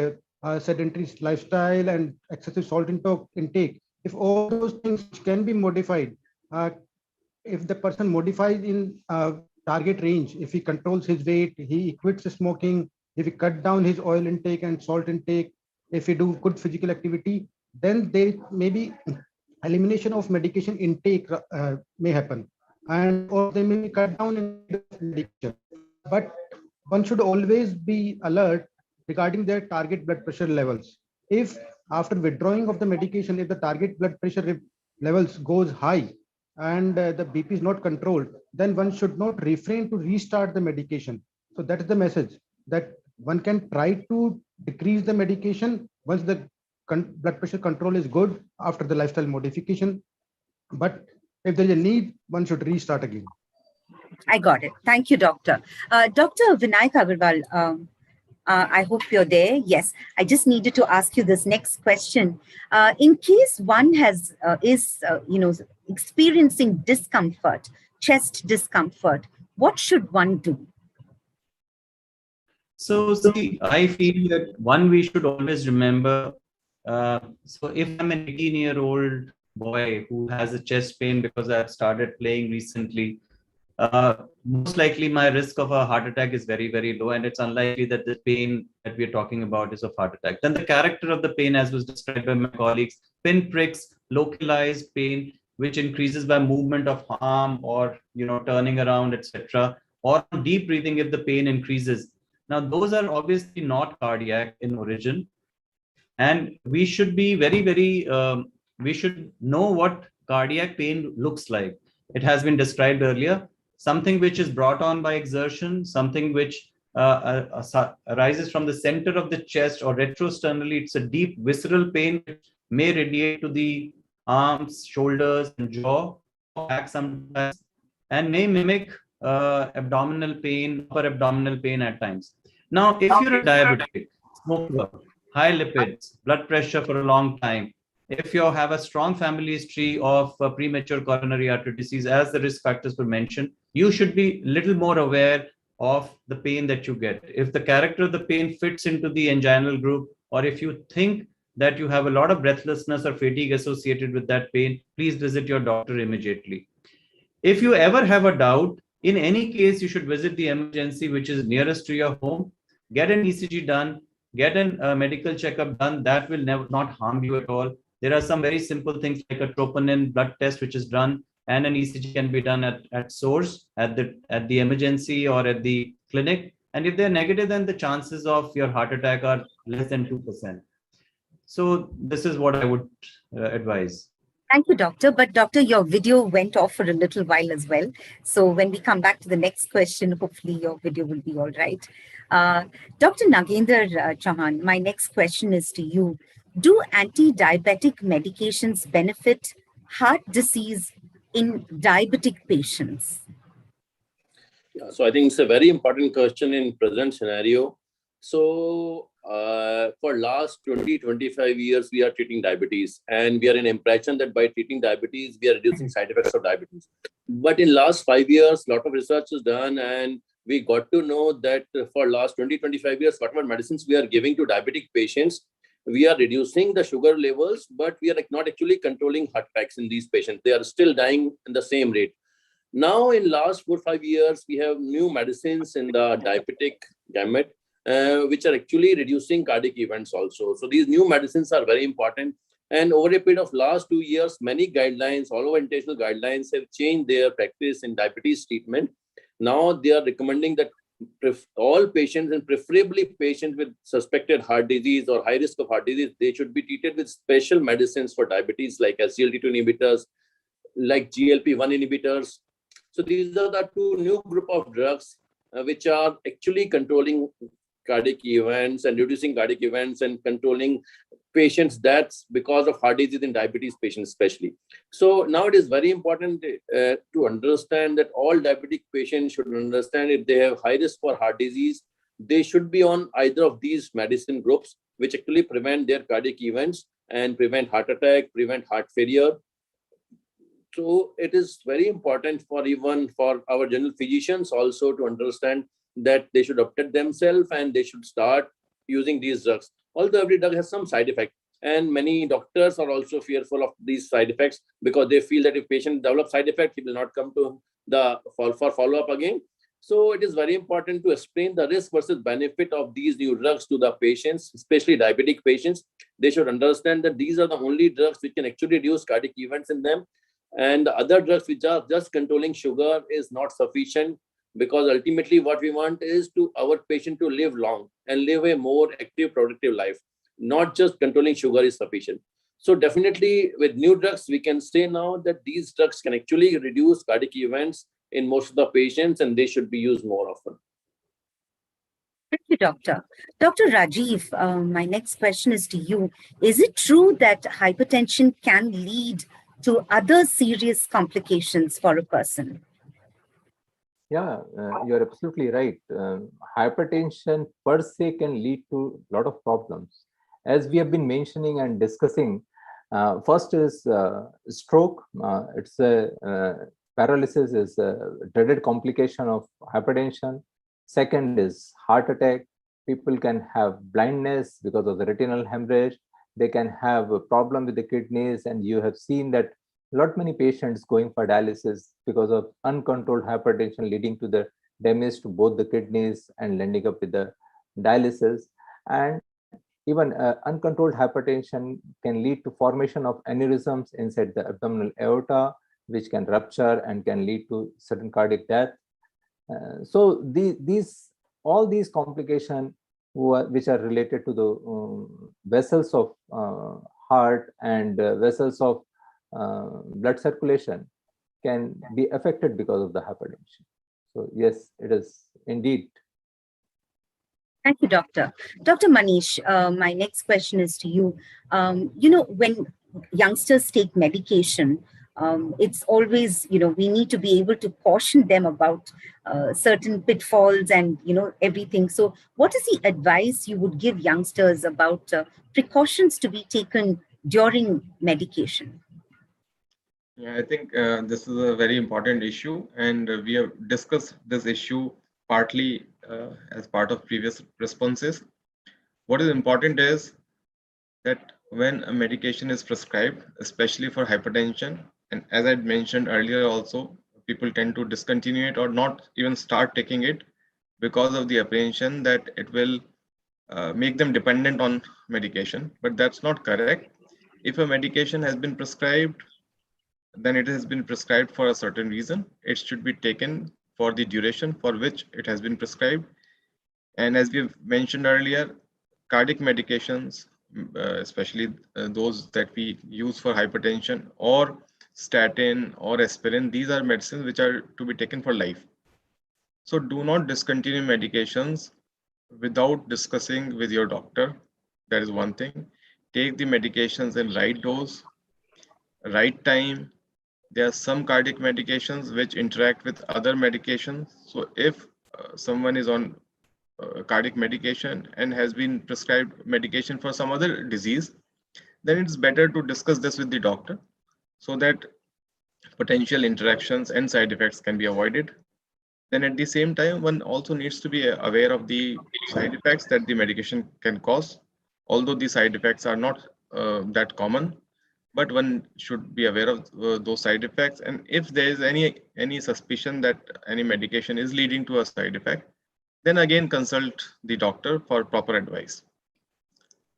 S7: sedentary lifestyle and excessive salt intake. If all those things can be modified, if the person modifies in target range, if he controls his weight, he quits smoking, if he cut down his oil intake and salt intake, if he do good physical activity, then there may be elimination of medication intake may happen, and or they may cut down in medication. But one should always be alert regarding their target blood pressure levels. If after withdrawing of the medication, if the target blood pressure levels goes high and the BP is not controlled, then one should not refrain to restart the medication. So that is the message, that one can try to decrease the medication once the blood pressure control is good after the lifestyle modification. But if there is a need, one should restart again.
S1: I got it. Thank you, Doctor. Dr. Vinayak Agarwal, I hope you're there. Yes, I just needed to ask you this next question. In case one is experiencing discomfort, chest discomfort, what should one do?
S6: So see, I feel that one, we should always remember, so if I'm an 18-year-old boy who has a chest pain because I've started playing recently, most likely my risk of a heart attack is very, very low, and it's unlikely that the pain that we're talking about is of heart attack. Then the character of the pain, as was described by my colleagues, pinpricks, localized pain, which increases by movement of arm or turning around, etc., or deep breathing if the pain increases. Now, those are obviously not cardiac in origin, and we should be we should know what cardiac pain looks like. It has been described earlier. Something which is brought on by exertion, something which arises from the center of the chest or retrosternally. It's a deep visceral pain which may radiate to the arms, shoulders, and jaw, back sometimes, and may mimic abdominal pain, upper abdominal pain at times. Now, if you're a diabetic, smoker, high lipids, blood pressure for a long time, if you have a strong family history of premature coronary artery disease, as the risk factors were mentioned, you should be a little more aware of the pain that you get. If the character of the pain fits into the anginal group, or if you think that you have a lot of breathlessness or fatigue associated with that pain, please visit your doctor immediately. If you ever have a doubt, in any case, you should visit the emergency which is nearest to your home, get an ECG done, get a medical checkup done. That will not harm you at all. There are some very simple things like a troponin blood test which is done, and an ECG can be done at source, at the emergency or at the clinic. And if they're negative, then the chances of your heart attack are less than 2%. So this is what I would advise.
S1: Thank you, Doctor. But Doctor, your video went off for a little while as well. So when we come back to the next question, hopefully your video will be all right. Dr. Nagendra Chauhan, my next question is to you. Do anti-diabetic medications benefit heart disease in diabetic patients?
S9: Yeah, so I think it's a very important question in present scenario. So for last 20-25 years, we are treating diabetes, and we are in impression that by treating diabetes, we are reducing side effects of diabetes. But in last 5 years, a lot of research is done, and we got to know that for last 20-25 years, whatever medicines we are giving to diabetic patients, we are reducing the sugar levels, but we are not actually controlling heart attacks in these patients. They are still dying in the same rate. Now, in last 4-5 years, we have new medicines in the diabetic gamut, which are actually reducing cardiac events also. So these new medicines are very important. And over a period of last 2 years, many guidelines, all over international guidelines, have changed their practice in diabetes treatment. Now they are recommending that all patients, and preferably patients with suspected heart disease or high risk of heart disease, they should be treated with special medicines for diabetes like SGLT2 inhibitors, like GLP-1 inhibitors. So these are the two new group of drugs which are actually controlling cardiac events and reducing cardiac events and controlling patients' deaths because of heart disease in diabetes patients especially. So now it is very important to understand that all diabetic patients should understand if they have high risk for heart disease, they should be on either of these medicine groups, which actually prevent their cardiac events and prevent heart attack, prevent heart failure. So it is very important for even for our general physicians also to understand that they should update themselves and they should start using these drugs. Although every drug has some side effect, and many doctors are also fearful of these side effects because they feel that if patient develops side effect, he will not come to the follow-up again. So it is very important to explain the risk versus benefit of these new drugs to the patients, especially diabetic patients. They should understand that these are the only drugs which can actually reduce cardiac events in them. And the other drugs which are just controlling sugar is not sufficient, because ultimately what we want is to our patient to live long and live a more active, productive life. Not just controlling sugar is sufficient. So definitely with new drugs, we can say now that these drugs can actually reduce cardiac events in most of the patients, and they should be used more often.
S1: Thank you, Doctor. Dr. Rajiv, my next question is to you. Is it true that hypertension can lead to other serious complications for a person?
S2: Yeah, you're absolutely right. Hypertension per se can lead to a lot of problems. As we have been mentioning and discussing, first is stroke. It's a paralysis is a dreaded complication of hypertension. Second is heart attack. People can have blindness because of the retinal hemorrhage. They can have a problem with the kidneys, and you have seen that lot many patients going for dialysis because of uncontrolled hypertension, leading to the damage to both the kidneys and ending up with the dialysis. And even uncontrolled hypertension can lead to formation of aneurysms inside the abdominal aorta, which can rupture and can lead to sudden cardiac death. So all these complications which are related to the vessels of heart and vessels of blood circulation can be affected because of the hypertension. So yes, it is indeed.
S1: Thank you, Doctor. Dr. Manish, my next question is to you. When youngsters take medication, it's always, we need to be able to caution them about certain pitfalls and, everything. So what is the advice you would give youngsters about precautions to be taken during medication?
S10: Yeah, I think this is a very important issue, and we have discussed this issue partly as part of previous responses. What is important is that when a medication is prescribed, especially for hypertension, and as I mentioned earlier also, people tend to discontinue it or not even start taking it because of the apprehension that it will make them dependent on medication. But that's not correct. If a medication has been prescribed, then it has been prescribed for a certain reason. It should be taken for the duration for which it has been prescribed. And as we've mentioned earlier, cardiac medications, especially those that we use for hypertension, or statin or aspirin, these are medicines which are to be taken for life. So do not discontinue medications without discussing with your doctor. That is one thing. Take the medications in right dose, right time. There are some cardiac medications which interact with other medications. So if someone is on cardiac medication and has been prescribed medication for some other disease, then it's better to discuss this with the doctor so that potential interactions and side effects can be avoided. Then at the same time, one also needs to be aware of the side effects that the medication can cause. Although the side effects are not that common, but one should be aware of those side effects. And if there is any suspicion that any medication is leading to a side effect, then again consult the doctor for proper advice.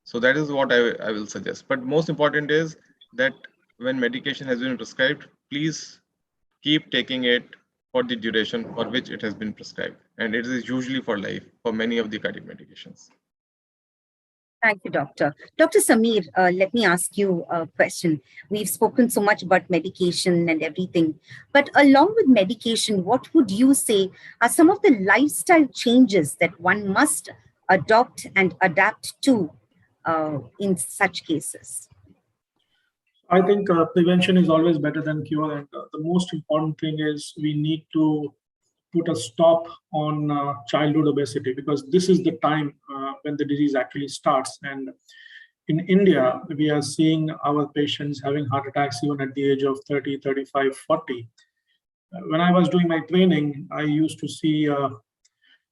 S10: So that is what I will suggest. But most important is that when medication has been prescribed, please keep taking it for the duration for which it has been prescribed. And it is usually for life for many of the cardiac medications.
S1: Thank you, Doctor. Dr. Sameer, let me ask you a question. We've spoken so much about medication and everything, but along with medication, what would you say are some of the lifestyle changes that one must adopt and adapt to in such cases?
S12: I think prevention is always better than cure. And the most important thing is we need to put a stop on childhood obesity, because this is the time when the disease actually starts. And in India, we are seeing our patients having heart attacks even at the age of 30, 35, 40. When I was doing my training, I used to see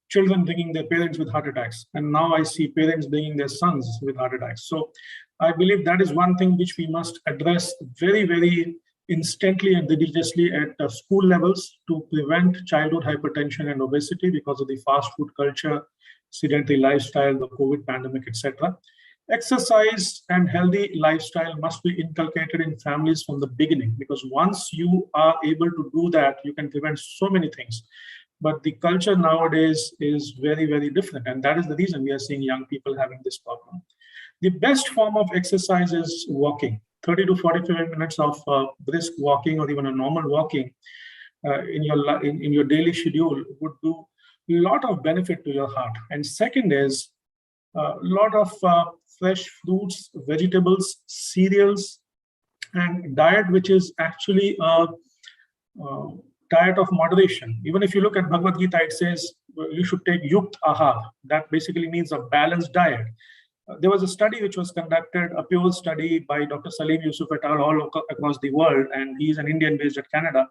S12: children bringing their parents with heart attacks. And now I see parents bringing their sons with heart attacks. So I believe that is one thing which we must address very, very instantly and religiously at school levels to prevent childhood hypertension and obesity because of the fast food culture, sedentary lifestyle, the COVID pandemic, etc. Exercise and healthy lifestyle must be inculcated in families from the beginning, because once you are able to do that, you can prevent so many things. But the culture nowadays is very, very different. And that is the reason we are seeing young people having this problem. The best form of exercise is walking. 30 to 45 minutes of brisk walking or even a normal walking in your daily schedule would do a lot of benefit to your heart. And second is a lot of fresh fruits, vegetables, cereals, and diet which is actually a diet of moderation. Even if you look at Bhagavad Gita, it says you should take yukt ahar. That basically means a balanced diet. There was a study which was conducted, a pure study by Dr. Salim Yusuf et al. All across the world, and he's an Indian based at Canada.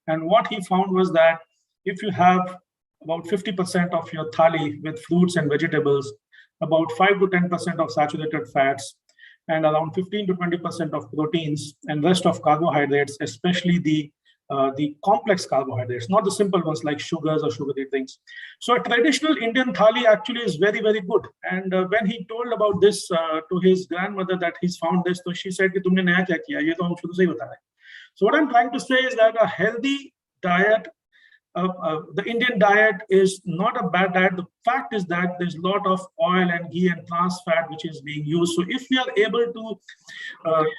S12: And what he found was that if you have about 50% of your thali with fruits and vegetables, about 5 to 10% of saturated fats, and around 15 to 20% of proteins, and rest of carbohydrates, especially the complex carbohydrates, not the simple ones like sugars or sugary things. So a traditional Indian thali actually is very, very good. And when he told about this to his grandmother that he's found this, so she said, "Tumne naya kya kiya? Ye to hum shuru se hi bata rahe." So what I'm trying to say is that a healthy diet, the Indian diet is not a bad diet. The fact is that there's a lot of oil and ghee and trans fat which is being used. So if we are able to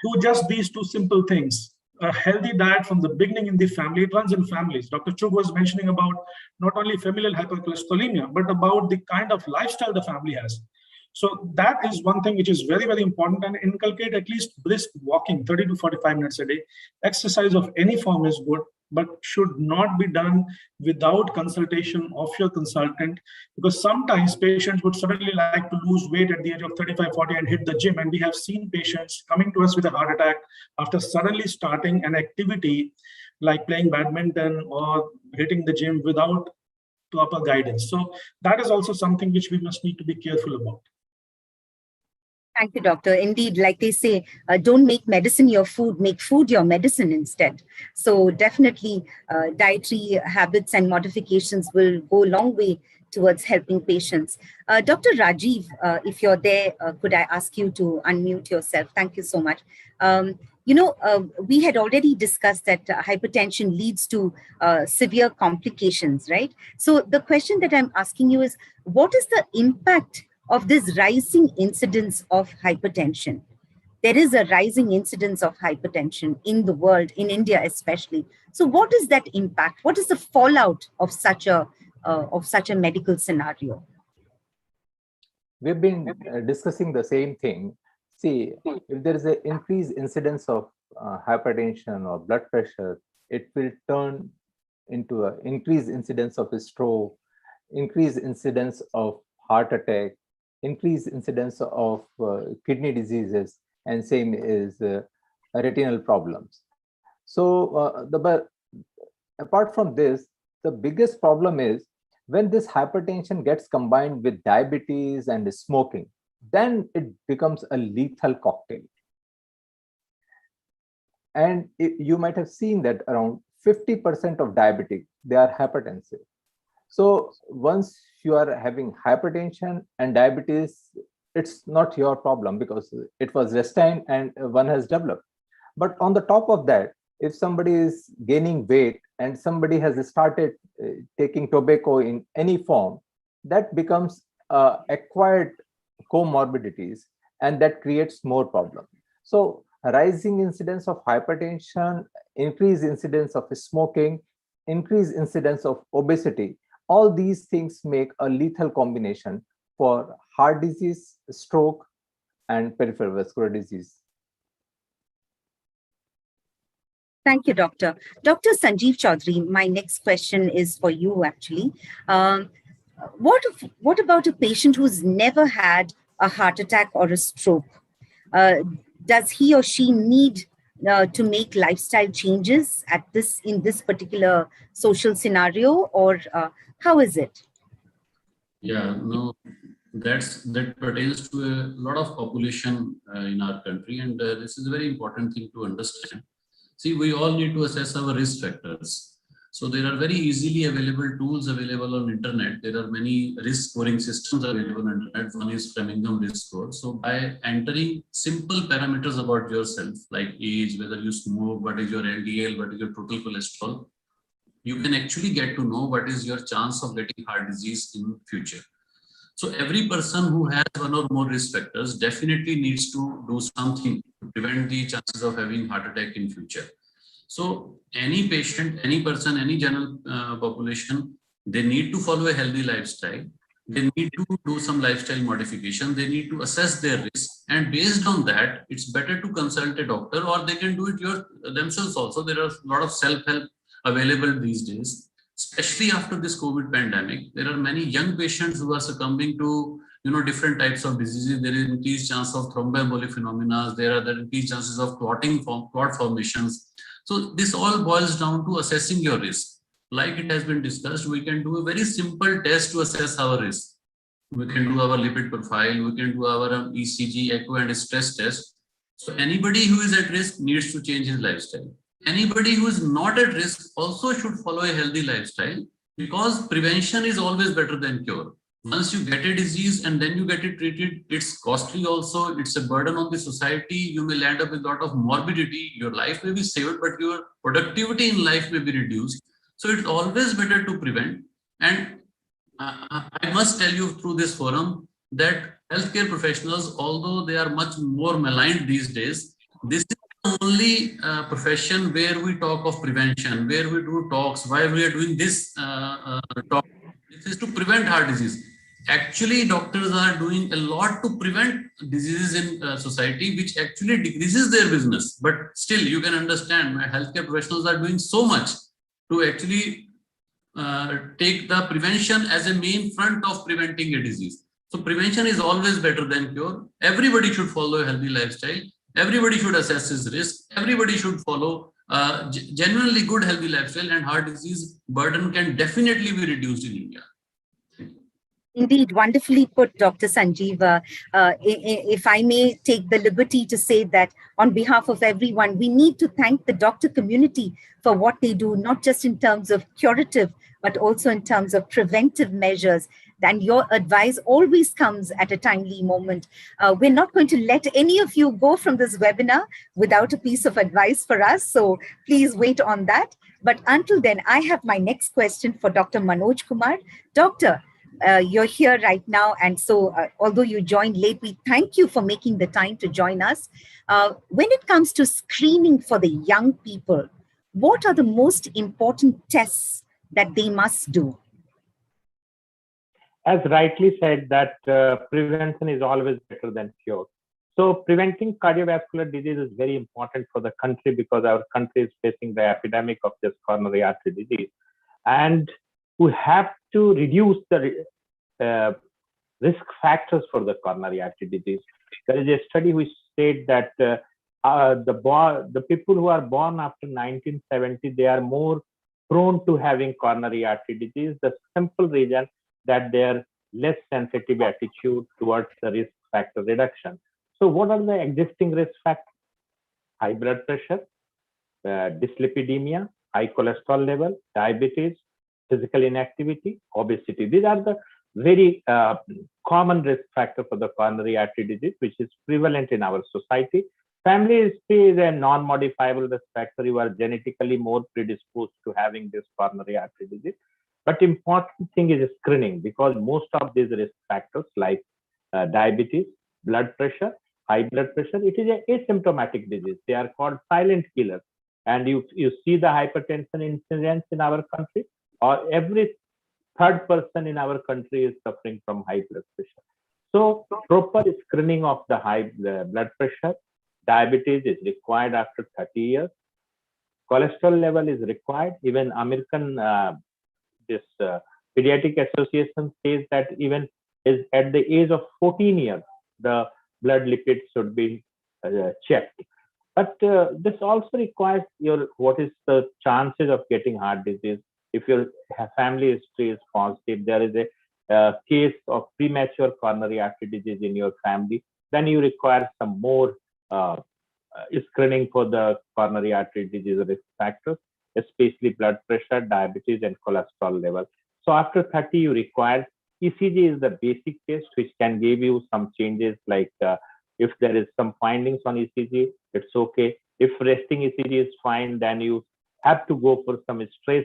S12: do just these two simple things, a healthy diet from the beginning in the family, it runs in families. Dr. Chug was mentioning about not only familial hypercholesterolemia, but about the kind of lifestyle the family has. So that is one thing which is very, very important, and inculcate at least brisk walking, 30 to 45 minutes a day. Exercise of any form is good, but should not be done without consultation of your consultant, because sometimes patients would suddenly like to lose weight at the age of 35, 40 and hit the gym. And we have seen patients coming to us with a heart attack after suddenly starting an activity like playing badminton or hitting the gym without proper guidance. So that is also something which we must need to be careful about.
S1: Thank you, doctor. Indeed, like they say, don't make medicine your food, make food your medicine instead. So definitely dietary habits and modifications will go a long way towards helping patients. Dr. Rajiv, if you're there, could I ask you to unmute yourself? Thank you so much. We had already discussed that hypertension leads to severe complications, right? So the question that I'm asking you is, what is the impact of this rising incidence of hypertension? There is a rising incidence of hypertension in the world, in India especially. So what is that impact? What is the fallout of such a medical scenario?
S2: We've been discussing the same thing. See, if there is an increased incidence of hypertension or blood pressure, it will turn into an increased incidence of a stroke, increased incidence of heart attack, increased incidence of kidney diseases, and same is retinal problems. So but apart from this, the biggest problem is when this hypertension gets combined with diabetes and smoking, then it becomes a lethal cocktail. And you might have seen that around 50% of diabetics, they are hypertensive. So once you are having hypertension and diabetes, it's not your problem because it was destined and one has developed. But on the top of that, if somebody is gaining weight and somebody has started taking tobacco in any form, that becomes acquired comorbidities, and that creates more problems. So rising incidence of hypertension, increased incidence of smoking, increased incidence of obesity, all these things make a lethal combination for heart disease, stroke, and peripheral vascular disease.
S1: Thank you, Doctor. Dr. Sanjeev Chaudhary, my next question is for you, actually. What about a patient who's never had a heart attack or a stroke? Does he or she need to make lifestyle changes in this particular social scenario, or how is it?
S6: Yeah, no, that pertains to a lot of population in our country, and this is a very important thing to understand. See, we all need to assess our risk factors. So there are very easily available tools available on internet. There are many risk scoring systems available on internet. One is Framingham risk score. So by entering simple parameters about yourself, like age, whether you smoke, what is your LDL, what is your total cholesterol, you can actually get to know what is your chance of getting heart disease in future. So every person who has one or more risk factors definitely needs to do something to prevent the chances of having heart attack in future. So any patient, any person, any general population, they need to follow a healthy lifestyle. They need to do some lifestyle modification. They need to assess their risk. And based on that, it's better to consult a doctor, or they can do it themselves also. There are a lot of self-help available these days, especially after this COVID pandemic. There are many young patients who are succumbing to different types of diseases. There is increased chance of thromboembolic phenomena. There are the increased chances of clot formations. So this all boils down to assessing your risk. Like it has been discussed, we can do a very simple test to assess our risk. We can do our lipid profile, we can do our ECG, echo, and stress test. So anybody who is at risk needs to change his lifestyle. Anybody who is not at risk also should follow a healthy lifestyle, because prevention is always better than cure. Once you get a disease and then you get it treated, it's costly also, it's a burden on the society. You will end up with a lot of morbidity. Your life may be saved, but your productivity in life may be reduced. So it's always better to prevent. And I must tell you through this forum that healthcare professionals, although they are much more maligned these days, this is the only profession where we talk of prevention, where we do talks, why we are doing this talk. This is to prevent heart disease. Actually, doctors are doing a lot to prevent diseases in society, which actually decreases their business. But still, you can understand, my healthcare professionals are doing so much to actually take the prevention as a main front of preventing a disease. So prevention is always better than cure. Everybody should follow a healthy lifestyle. Everybody should assess his risk. Everybody should follow genuinely good healthy lifestyle, and heart disease burden can definitely be reduced in India.
S1: Indeed, wonderfully put, Dr. Sanjeeva. If I may take the liberty to say that on behalf of everyone, we need to thank the doctor community for what they do, not just in terms of curative, but also in terms of preventive measures. And your advice always comes at a timely moment. We're not going to let any of you go from this webinar without a piece of advice for us. So please wait on that. But until then, I have my next question for Dr. Manoj Kumar. Doctor, you're here right now. And so although you joined late, we thank you for making the time to join us. When it comes to screening for the young people, what are the most important tests that they must do?
S11: As rightly said, that prevention is always better than cure. So preventing cardiovascular disease is very important for the country, because our country is facing the epidemic of this coronary artery disease. And we have to reduce the risk factors for the coronary artery disease. There is a study which states that the people who are born after 1970, they are more prone to having coronary artery disease. The simple reason that they are less sensitive attitude towards the risk factor reduction. So what are the existing risk factors? High blood pressure, dyslipidemia, high cholesterol level, diabetes, physical inactivity, obesity. These are the very common risk factor for the coronary artery disease, which is prevalent in our society. Family history is a non-modifiable risk factor. You are genetically more predisposed to having this coronary artery disease. But important thing is screening, because most of these risk factors like diabetes, blood pressure, high blood pressure, it is an asymptomatic disease. They are called silent killers. And you see the hypertension incidence in our country, or every third person in our country is suffering from high blood pressure. So proper screening of the high blood pressure, diabetes is required after 30 years. Cholesterol level is required. Even American Pediatric Association says that even is at the age of 14 years, the blood lipids should be checked. But this also requires what is the chances of getting heart disease. If your family history is positive, there is a case of premature coronary artery disease in your family, then you require some more screening for the coronary artery disease risk factors, especially blood pressure, diabetes, and cholesterol level. So after 30, you require ECG is the basic test, which can give you some changes, like if there is some findings on ECG, it's okay. If resting ECG is fine, then you have to go for some stress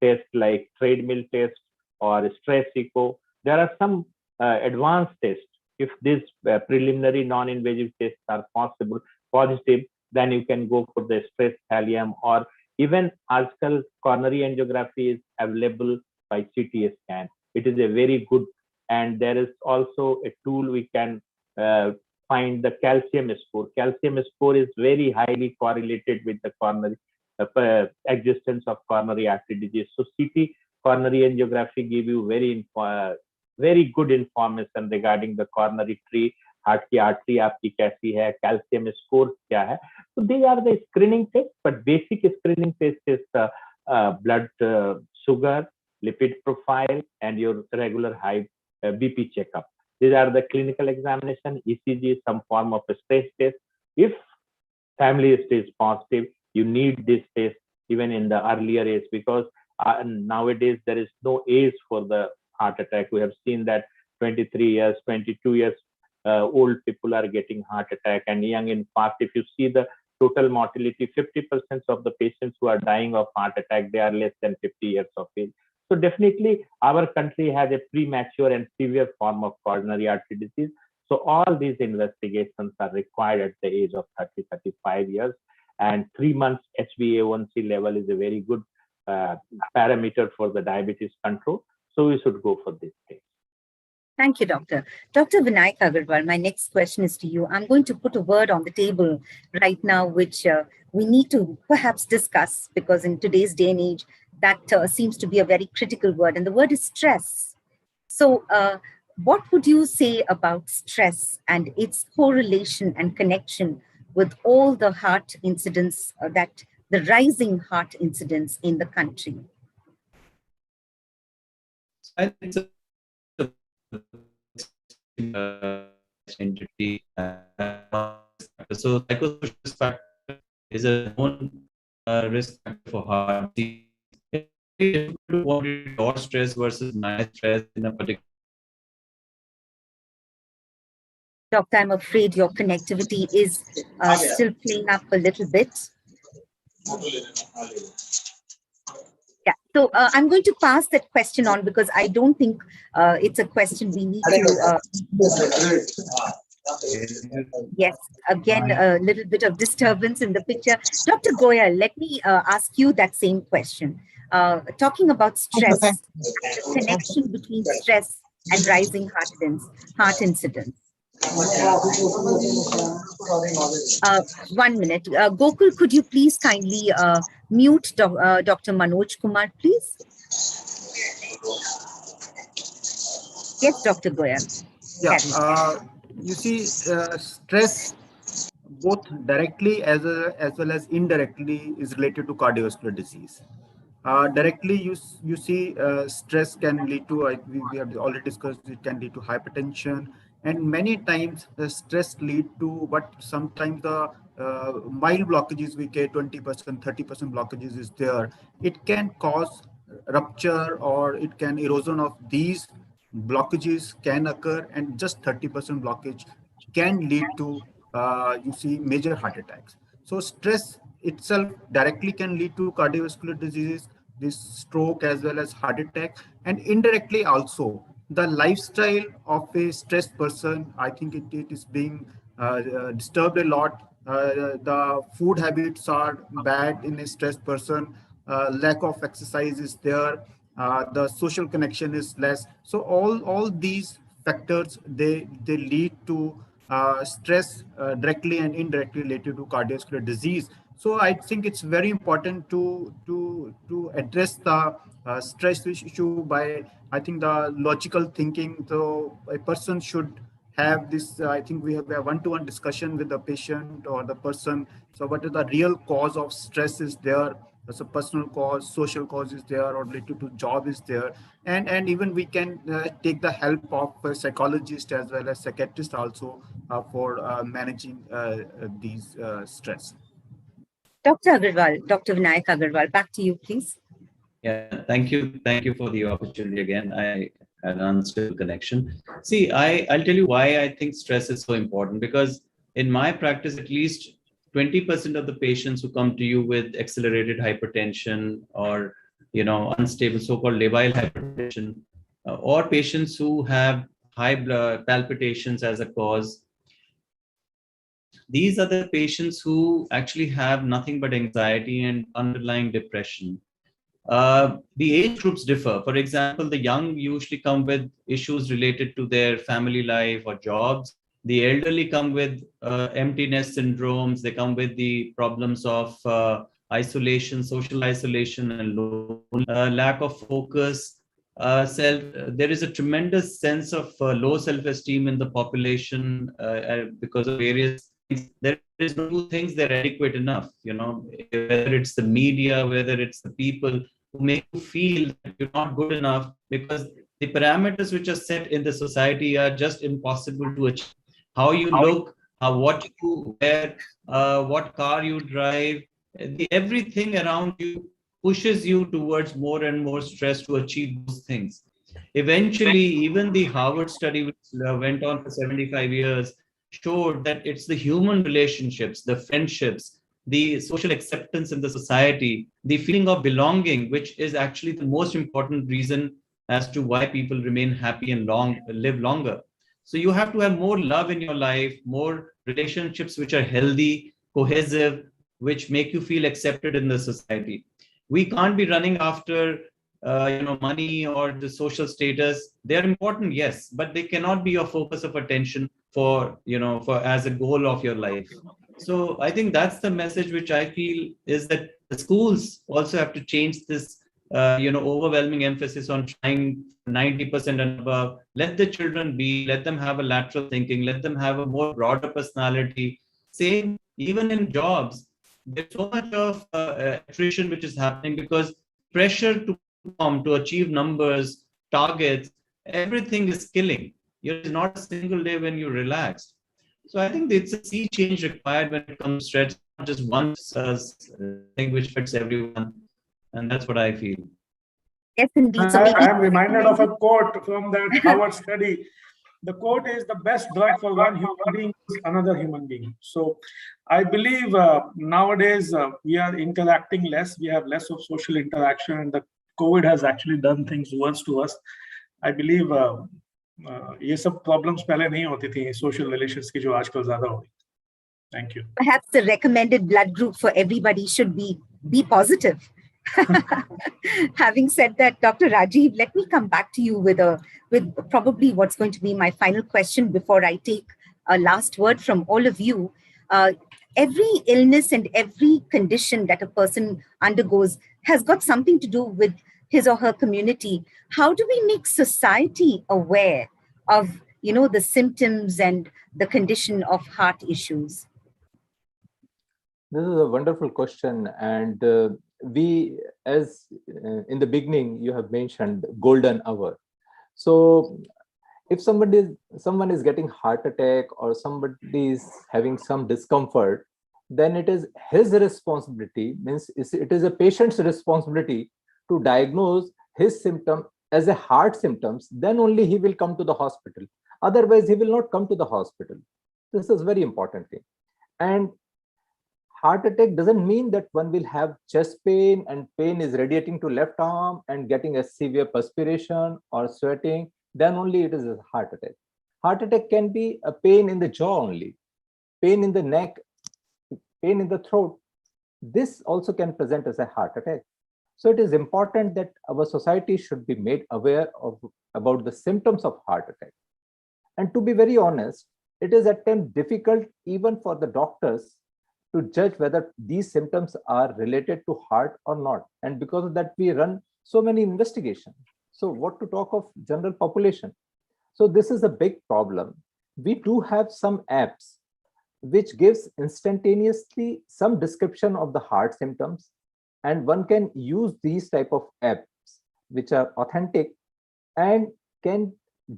S11: test like treadmill test or stress echo. There are some advanced test. If these preliminary non-invasive tests are positive, then you can go for the stress thallium, or even આજકાલ coronary angiography is available by CT scan. It is a very good, and there is also a tool we can find the calcium score. Calcium score is very highly correlated with the coronary existence of coronary artery disease. So CT coronary angiography give you very good information regarding the coronary tree, heart की artery आपकी कैसी है, calcium score क्या है. So these are the screening tests, but basic screening test is blood sugar, lipid profile, and your regular high BP checkup. These are the clinical examination. ECG, some form of a stress test. If family history is positive, you need this test even in the earlier age, because nowadays there is no age for the heart attack. We have seen that 23 years, 22 years old people are getting heart attack, and young in fact, if you see the total mortality, 50% of the patients who are dying of heart attack, they are less than 50 years of age. So definitely our country has a premature and severe form of coronary artery disease. So all these investigations are required at the age of 30, 35 years, and 3 months HbA1c level is a very good parameter for the diabetes control. So we should go for this thing.
S1: Thank you, Doctor. Dr. Vinayak Agarwal, my next question is to you. I'm going to put a word on the table right now, which we need to perhaps discuss, because in today's day and age, that seems to be a very critical word, and the word is stress. So what would you say about stress and its correlation and connection with all the heart incidents, the rising heart incidents in the country?
S6: I think so. Entity. So psychosocial factor is a known risk factor for heart disease. What stress versus minus stress in a particular.
S1: Doctor, I'm afraid your connectivity is still playing up a little bit. Yeah, so I'm going to pass that question on, because I don't think it's a question we need to. Yes, again, a little bit of disturbance in the picture. Dr. Goyal, let me ask you that same question. Talking about stress, the connection between stress and rising heart incidents. 1 minute. Gokul, could you please kindly mute Dr. Manoj Kumar, please? Yes, Dr. Goyal.
S8: Yeah, you see, stress both directly as well as indirectly is related to cardiovascular disease. Directly, you see, stress can lead to, we have already discussed, it can lead to hypertension, and many times the stress lead to what sometimes the mild blockages we get, 20%, 30% blockages is there. It can cause rupture, or it can erosion of these blockages can occur, and just 30% blockage can lead to you see major heart attacks. So stress itself directly can lead to cardiovascular diseases, this stroke as well as heart attack, and indirectly also the lifestyle of a stressed person. I think it is being disturbed a lot. The food habits are bad in a stressed person. Lack of exercise is there. The social connection is less. So all these factors, they lead to stress directly and indirectly related to cardiovascular disease. So I think it's very important to address the stress issue by, I think, the logical thinking. So a person should have this, I think we have a one-to-one discussion with the patient or the person. So what is the real cause of stress is there? There's a personal cause, social cause is there, or related to job is there. And even we can take the help of a psychologist as well as psychiatrist also for managing these stress.
S1: Dr. Agarwal, Dr. Vinayak Agarwal, back to you, please.
S6: Yeah, thank you. Thank you for the opportunity again. I had an unstable connection. See, I'll tell you why I think stress is so important, because in my practice, at least 20% of the patients who come to you with accelerated hypertension or, unstable so-called labile hypertension, or patients who have high blood palpitations as a cause. These are the patients who actually have nothing but anxiety and underlying depression. The age groups differ. For example, the young usually come with issues related to their family life or jobs. The elderly come with emptiness syndromes. They come with the problems of isolation, social isolation, and lack of focus. There is a tremendous sense of low self-esteem in the population because of various things. There is no two things that are adequate enough. Whether it's the media, whether it's the people who make you feel that you're not good enough, because the parameters which are set in the society are just impossible to achieve. How you look, what you wear, what car you drive, everything around you pushes you towards more and more stress to achieve those things. Eventually, even the Harvard study, which went on for 75 years, showed that it's the human relationships, the friendships, the social acceptance in the society, the feeling of belonging, which is actually the most important reason as to why people remain happy and live longer. So you have to have more love in your life, more relationships which are healthy, cohesive, which make you feel accepted in the society. We can't be running after money or the social status. They're important, yes, but they cannot be your focus of attention for as a goal of your life. So I think that's the message which I feel is that the schools also have to change this overwhelming emphasis on trying 90% and above. Let the children be, let them have a lateral thinking, let them have a more broader personality. Same even in jobs. There's so much of attrition which is happening because pressure to perform, to achieve numbers, targets, everything is killing. There's not a single day when you relax. So I think it's a sea change required when it comes to stress, not just one thing which fits everyone. And that's what I feel.
S1: Yes, indeed. So
S12: I am reminded of a quote from that Harvard study. The quote is, "The best drug for one human being is another human being." So I believe nowadays we are interacting less. We have less of social interaction, and the COVID has actually done things worse to us. I believe ये सब problems पहले नहीं होती थी social relations की जो आजकल ज़्यादा हो रही. Thank you.
S1: Perhaps the recommended blood group for everybody should be B positive. Having said that, Dr. Rajiv, let me come back to you with probably what's going to be my final question before I take a last word from all of you. Every illness and every condition that a person undergoes has got something to do with his or her community. How do we make society aware of, the symptoms and the condition of heart issues?
S2: This is a wonderful question. And we, as in the beginning, you have mentioned golden hour. So if someone is getting heart attack or somebody is having some discomfort, then it is his responsibility, means it is a patient's responsibility to diagnose his symptom as a heart symptoms. Then only he will come to the hospital. Otherwise, he will not come to the hospital. This is very important thing. And heart attack doesn't mean that one will have chest pain and pain is radiating to left arm and getting a severe perspiration or sweating. Then only it is a heart attack. Heart attack can be a pain in the jaw only, pain in the neck, pain in the throat. This also can present as a heart attack. So it is important that our society should be made aware about the symptoms of heart attack. And to be very honest, it is at times difficult even for the doctors to judge whether these symptoms are related to heart or not. And because of that, we run so many investigations. So what to talk of general population? So this is a big problem. We do have some apps which gives instantaneously some description of the heart symptoms. And one can use these type of apps which are authentic and can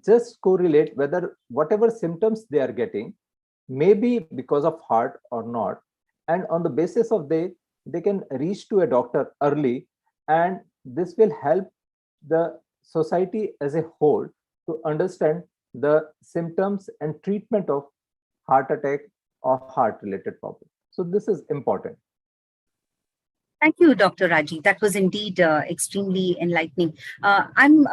S2: just correlate whether whatever symptoms they are getting may be because of heart or not. And on the basis of they can reach to a doctor early, and this will help the society as a whole to understand the symptoms and treatment of heart attack or heart related problem. So this is important.
S1: Thank you, Dr. Rajiv. That was indeed extremely enlightening. I'm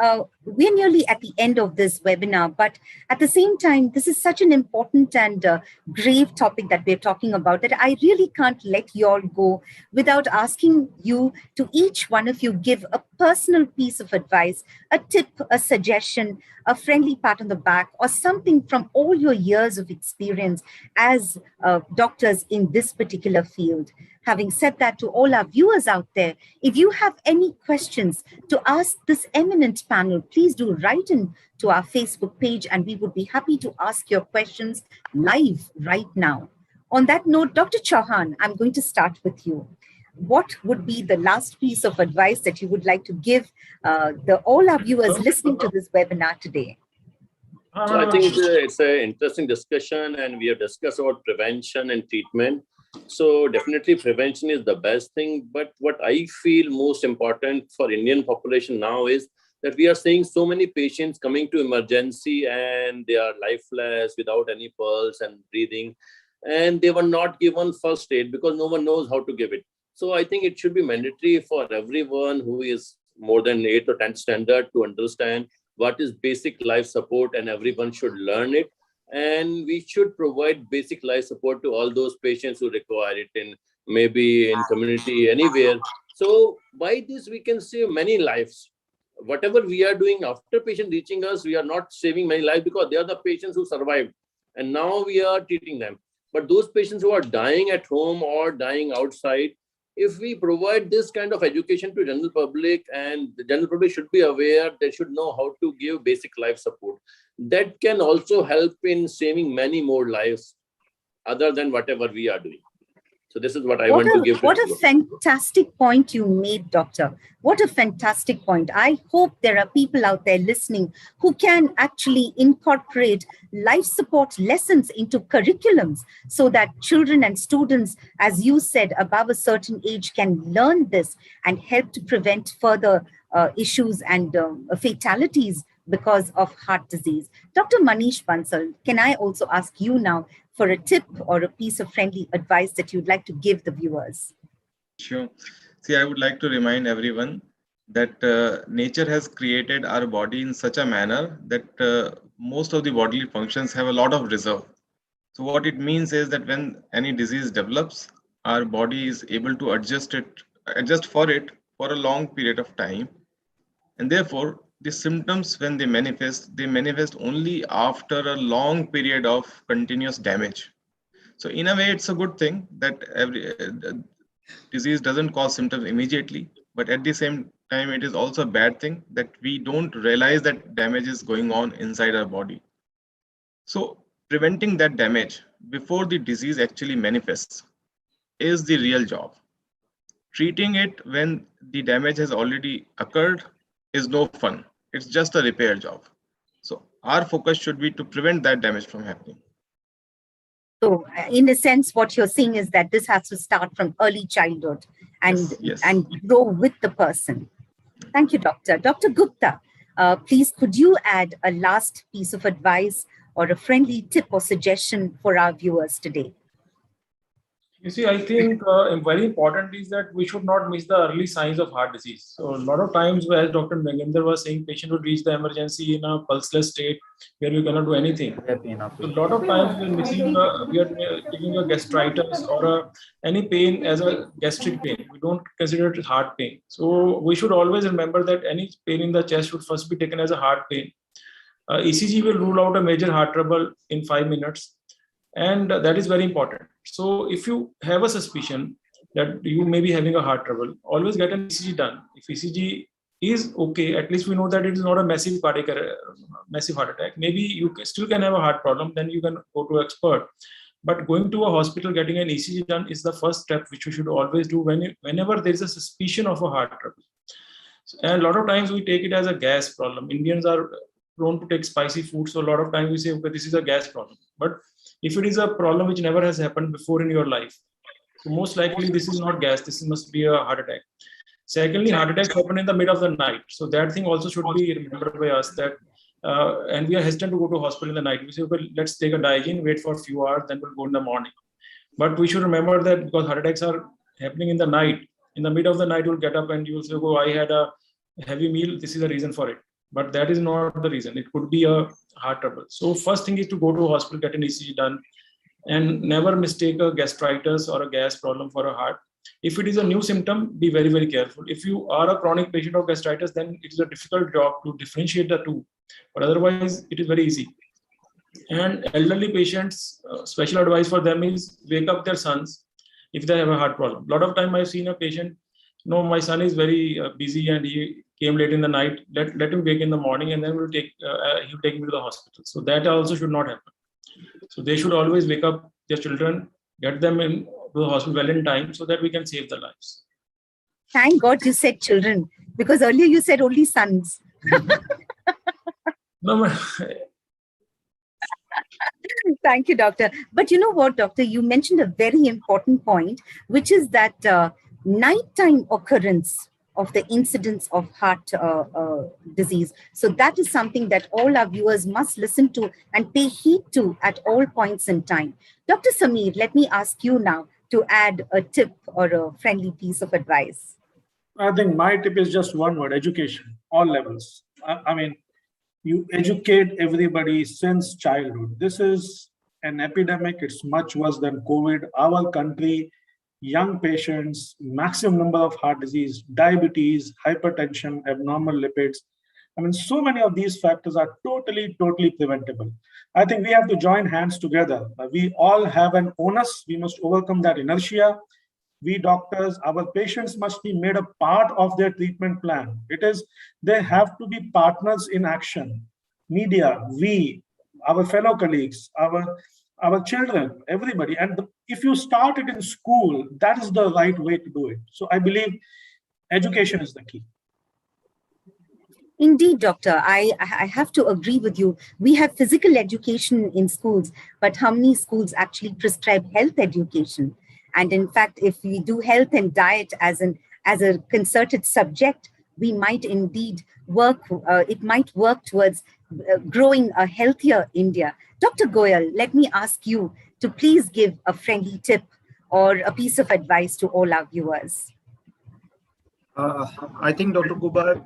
S1: we're nearly at the end of this webinar, but at the same time, this is such an important and grave topic that we're talking about that I really can't let you all go without asking you to each one of you give a personal piece of advice, a tip, a suggestion, a friendly pat on the back, or something from all your years of experience as doctors in this particular field. Having said that, to all our viewers out there, if you have any questions to ask this eminent panel, please do write in to our Facebook page and we would be happy to ask your questions live right now. On that note, Dr. Chauhan, I'm going to start with you. What would be the last piece of advice that you would like to give all our viewers listening to this webinar today?
S9: So I think it's an interesting discussion, and we have discussed about prevention and treatment. So definitely prevention is the best thing. But what I feel most important for Indian population now is that we are seeing so many patients coming to emergency and they are lifeless without any pulse and breathing. And they were not given first aid because no one knows how to give it. So I think it should be mandatory for everyone who is more than 8th or 10th standard to understand what is basic life support, and everyone should learn it. And we should provide basic life support to all those patients who require it in maybe in community, anywhere. So by this, we can save many lives. Whatever we are doing after patient reaching us, we are not saving many lives because they are the patients who survived. And now we are treating them. But those patients who are dying at home or dying outside, if we provide this kind of education to general public, and the general public should be aware, they should know how to give basic life support. That can also help in saving many more lives other than whatever we are doing. So this is what I want to give.
S1: What a fantastic point you made, Doctor. What a fantastic point. I hope there are people out there listening who can actually incorporate life support lessons into curriculums so that children and students, as you said, above a certain age can learn this and help to prevent further issues and fatalities because of heart disease. Dr. Manish Bansal, can I also ask you now for a tip or a piece of friendly advice that you'd like to give the viewers?
S10: Sure. See, I would like to remind everyone that nature has created our body in such a manner that most of the bodily functions have a lot of reserve. So what it means is that when any disease develops, our body is able to adjust for it for a long period of time. And therefore, the symptoms, when they manifest only after a long period of continuous damage. So in a way, it's a good thing that every disease doesn't cause symptoms immediately, but at the same time, it is also a bad thing that we don't realize that damage is going on inside our body. So preventing that damage before the disease actually manifests is the real job. Treating it when the damage has already occurred is no fun. It's just a repair job. So our focus should be to prevent that damage from happening.
S1: So in a sense, what you're saying is that this has to start from early childhood and,
S10: yes.
S1: and grow with the person. Thank you, Doctor. Dr. Gupta, please, could you add a last piece of advice or a friendly tip or suggestion for our viewers today?
S4: You see, I think very important is that we should not miss the early signs of heart disease. So a lot of times, as Dr. Nagendra was saying, patient would reach the emergency in a pulseless state where we cannot do anything. So a lot of times we are taking a gastritis or any pain as a gastric pain. We don't consider it heart pain. So we should always remember that any pain in the chest should first be taken as a heart pain. ECG will rule out a major heart trouble in 5 minutes. And that is very important. So if you have a suspicion that you may be having a heart trouble, always get an ECG done. If ECG is okay, at least we know that it is not a massive heart attack. Maybe you still can have a heart problem, then you can go to an expert. But going to a hospital, getting an ECG done is the first step, which you should always do whenever there is a suspicion of a heart trouble. And a lot of times we take it as a gas problem. Indians are prone to take spicy food. So a lot of times we say, okay, this is a gas problem. But if it is a problem which never has happened before in your life, so most likely this is not gas, this must be a heart attack. Secondly, heart attacks happen in the middle of the night. So that thing also should be remembered by us that, and we are hesitant to go to hospital in the night. We say, okay, let's take a Diagene, wait for a few hours, then we'll go in the morning. But we should remember that because heart attacks are happening in the night, in the middle of the night, you'll get up and you'll say, oh, I had a heavy meal, this is the reason for it. but that is not the reason. It could be a heart trouble. So first thing is to go to a hospital, get an ECG done, and never mistake a gastritis or a gas problem for a heart. If it is a new symptom, be very, very careful. If you are a chronic patient of gastritis, then it is a difficult job to differentiate the two, but otherwise it is very easy. And elderly patients, special advice for them is wake up their sons if they have a heart problem. A lot of time I've seen a patient, no, my son is very busy and he came late in the night. Let him wake in the morning, and then he'll take me to the hospital. So that also should not happen. So they should always wake up their children, get them in to the hospital well in time, so that we can save their lives.
S1: Thank God you said children, because earlier you said only sons.
S4: No,
S1: Thank you, doctor. But you know what, doctor, you mentioned a very important point, which is that nighttime occurrence of the incidence of heart disease. So that is something that all our viewers must listen to and pay heed to at all points in time. Dr. Sameer, let me ask you now to add a tip or a friendly piece of advice.
S12: I think my tip is just one word: education, all levels. I mean, you educate everybody since childhood. This is an epidemic. It's much worse than COVID. Our country, young patients, maximum number of heart disease, diabetes, hypertension, abnormal lipids. I mean, so many of these factors are totally preventable. I think we have to join hands together. We all have an onus. We must overcome that inertia. We doctors, our patients must be made a part of their treatment plan. They have to be partners in action. Media, we, our fellow colleagues, our children, everybody. And if you start it in school, that is the right way to do it. So I believe education is the key.
S1: Indeed, doctor, I have to agree with you. We have physical education in schools, but how many schools actually prescribe health education? And in fact, if we do health and diet as a concerted subject, we might indeed it might work towards growing a healthier India. Dr. Goyal, let me ask you to please give a friendly tip or a piece of advice to all our viewers.
S8: I think Dr. Kubar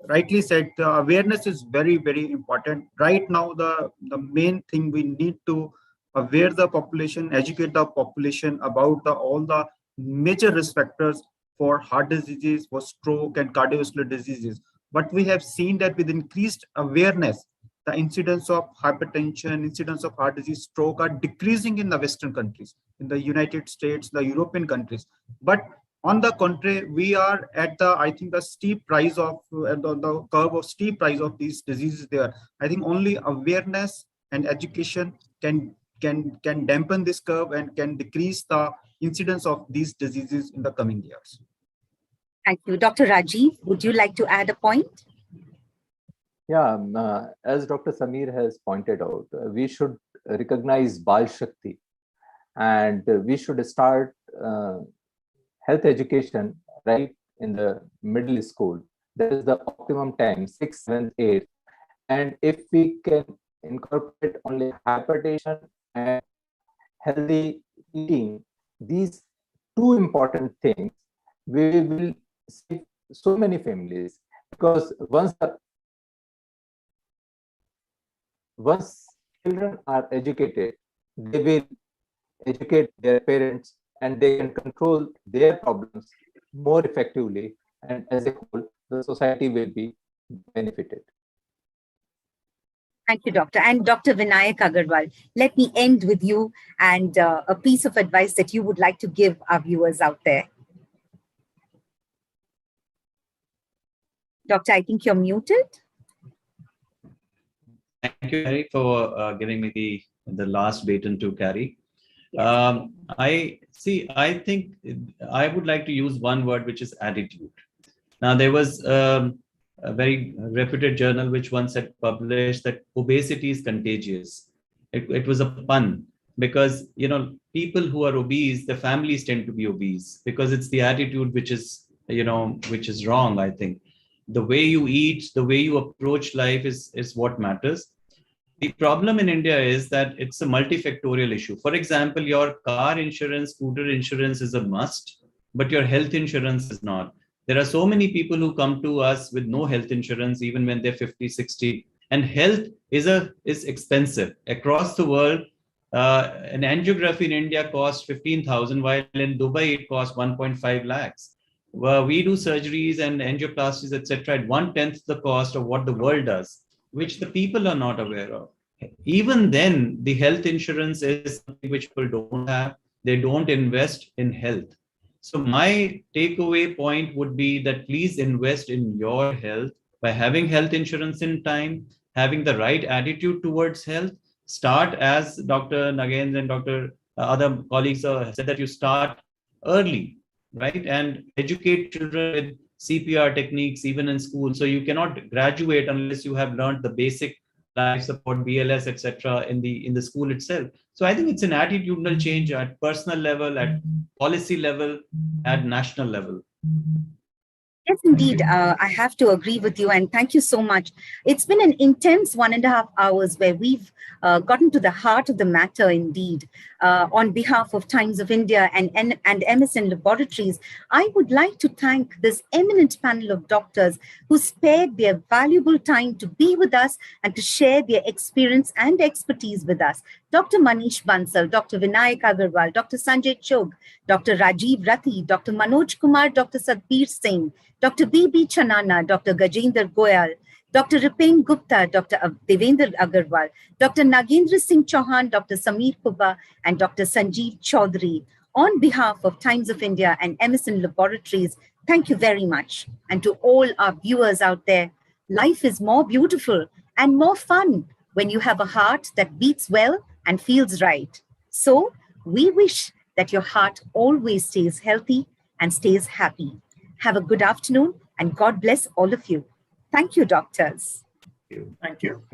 S8: rightly said awareness is very, very important. Right now, the main thing we need to aware the population, educate the population about all the major risk factors for heart diseases, for stroke and cardiovascular diseases. But we have seen that with increased awareness, the incidence of hypertension, incidence of heart disease, stroke are decreasing in the Western countries, in the United States, the European countries. But on the contrary, we are at the steep rise of the curve of steep rise of these diseases there. I think only awareness and education can dampen this curve and can decrease the incidence of these diseases in the coming years.
S1: Thank you. Dr. Rajiv, would you like to add a point?
S2: Yeah, as Dr. Sameer has pointed out, we should recognize Bal Shakti, and we should start health education right in the middle school. That is the optimum time, 6th, 7th, 8th. And if we can incorporate only hypertension and healthy eating, these two important things, we will save so many families, because once children are educated, they will educate their parents and they can control their problems more effectively, and as a whole, the society will be benefited.
S1: Thank you, doctor. And Dr. Vinayak Agarwal, let me end with you and a piece of advice that you would like to give our viewers out there. Doctor, I think you're muted.
S6: Thank you, Harry, for giving me the last baton to carry.
S1: Yes.
S6: I think I would like to use one word, which is attitude. Now, there was a very reputed journal which once had published that obesity is contagious. It was a pun, because people who are obese, the families tend to be obese, because it's the attitude which is wrong. I think the way you eat, the way you approach life is what matters. The problem in India is that it's a multifactorial issue. For example, your car insurance, scooter insurance is a must, but your health insurance is not. There are so many people who come to us with no health insurance, even when they're 50, 60. And health is expensive. Across the world, an angiography in India costs 15,000, while in Dubai it costs 1.5 lakhs. Well, we do surgeries and angioplasties, etc., at 1/10 the cost of what the world does, which the people are not aware of. Even then, the health insurance is something which people don't have. They don't invest in health. So my takeaway point would be that please invest in your health by having health insurance in time, having the right attitude towards health. Start, as Dr. Nagendra and Dr. Other colleagues said, that you start early, right? And educate children with CPR techniques, even in school. So you cannot graduate unless you have learned the basic life support, BLS, etc., in the school itself. So I think it's an attitudinal change at personal level, at policy level, at national level.
S1: Yes, indeed. I have to agree with you, and thank you so much. It's been an intense 1.5 hours where we've gotten to the heart of the matter indeed. On behalf of Times of India and MSN Laboratories, I would like to thank this eminent panel of doctors who spared their valuable time to be with us and to share their experience and expertise with us. Dr. Manish Bansal, Dr. Vinayak Agarwal, Dr. Sanjay Chugh, Dr. Rajiv Rathi, Dr. Manoj Kumar, Dr. Sadbir Singh, Dr. B.B. Chanana, Dr. Gajendra Goyal, Dr. Ripen Gupta, Dr. Devendra Agarwal, Dr. Nagendra Singh Chauhan, Dr. Sameer Puba, and Dr. Sanjeev Chaudhary. On behalf of Times of India and MSN Laboratories, thank you very much. And to all our viewers out there, life is more beautiful and more fun when you have a heart that beats well and feels right. So we wish that your heart always stays healthy and stays happy. Have a good afternoon and God bless all of you. Thank you, doctors.
S12: Thank you.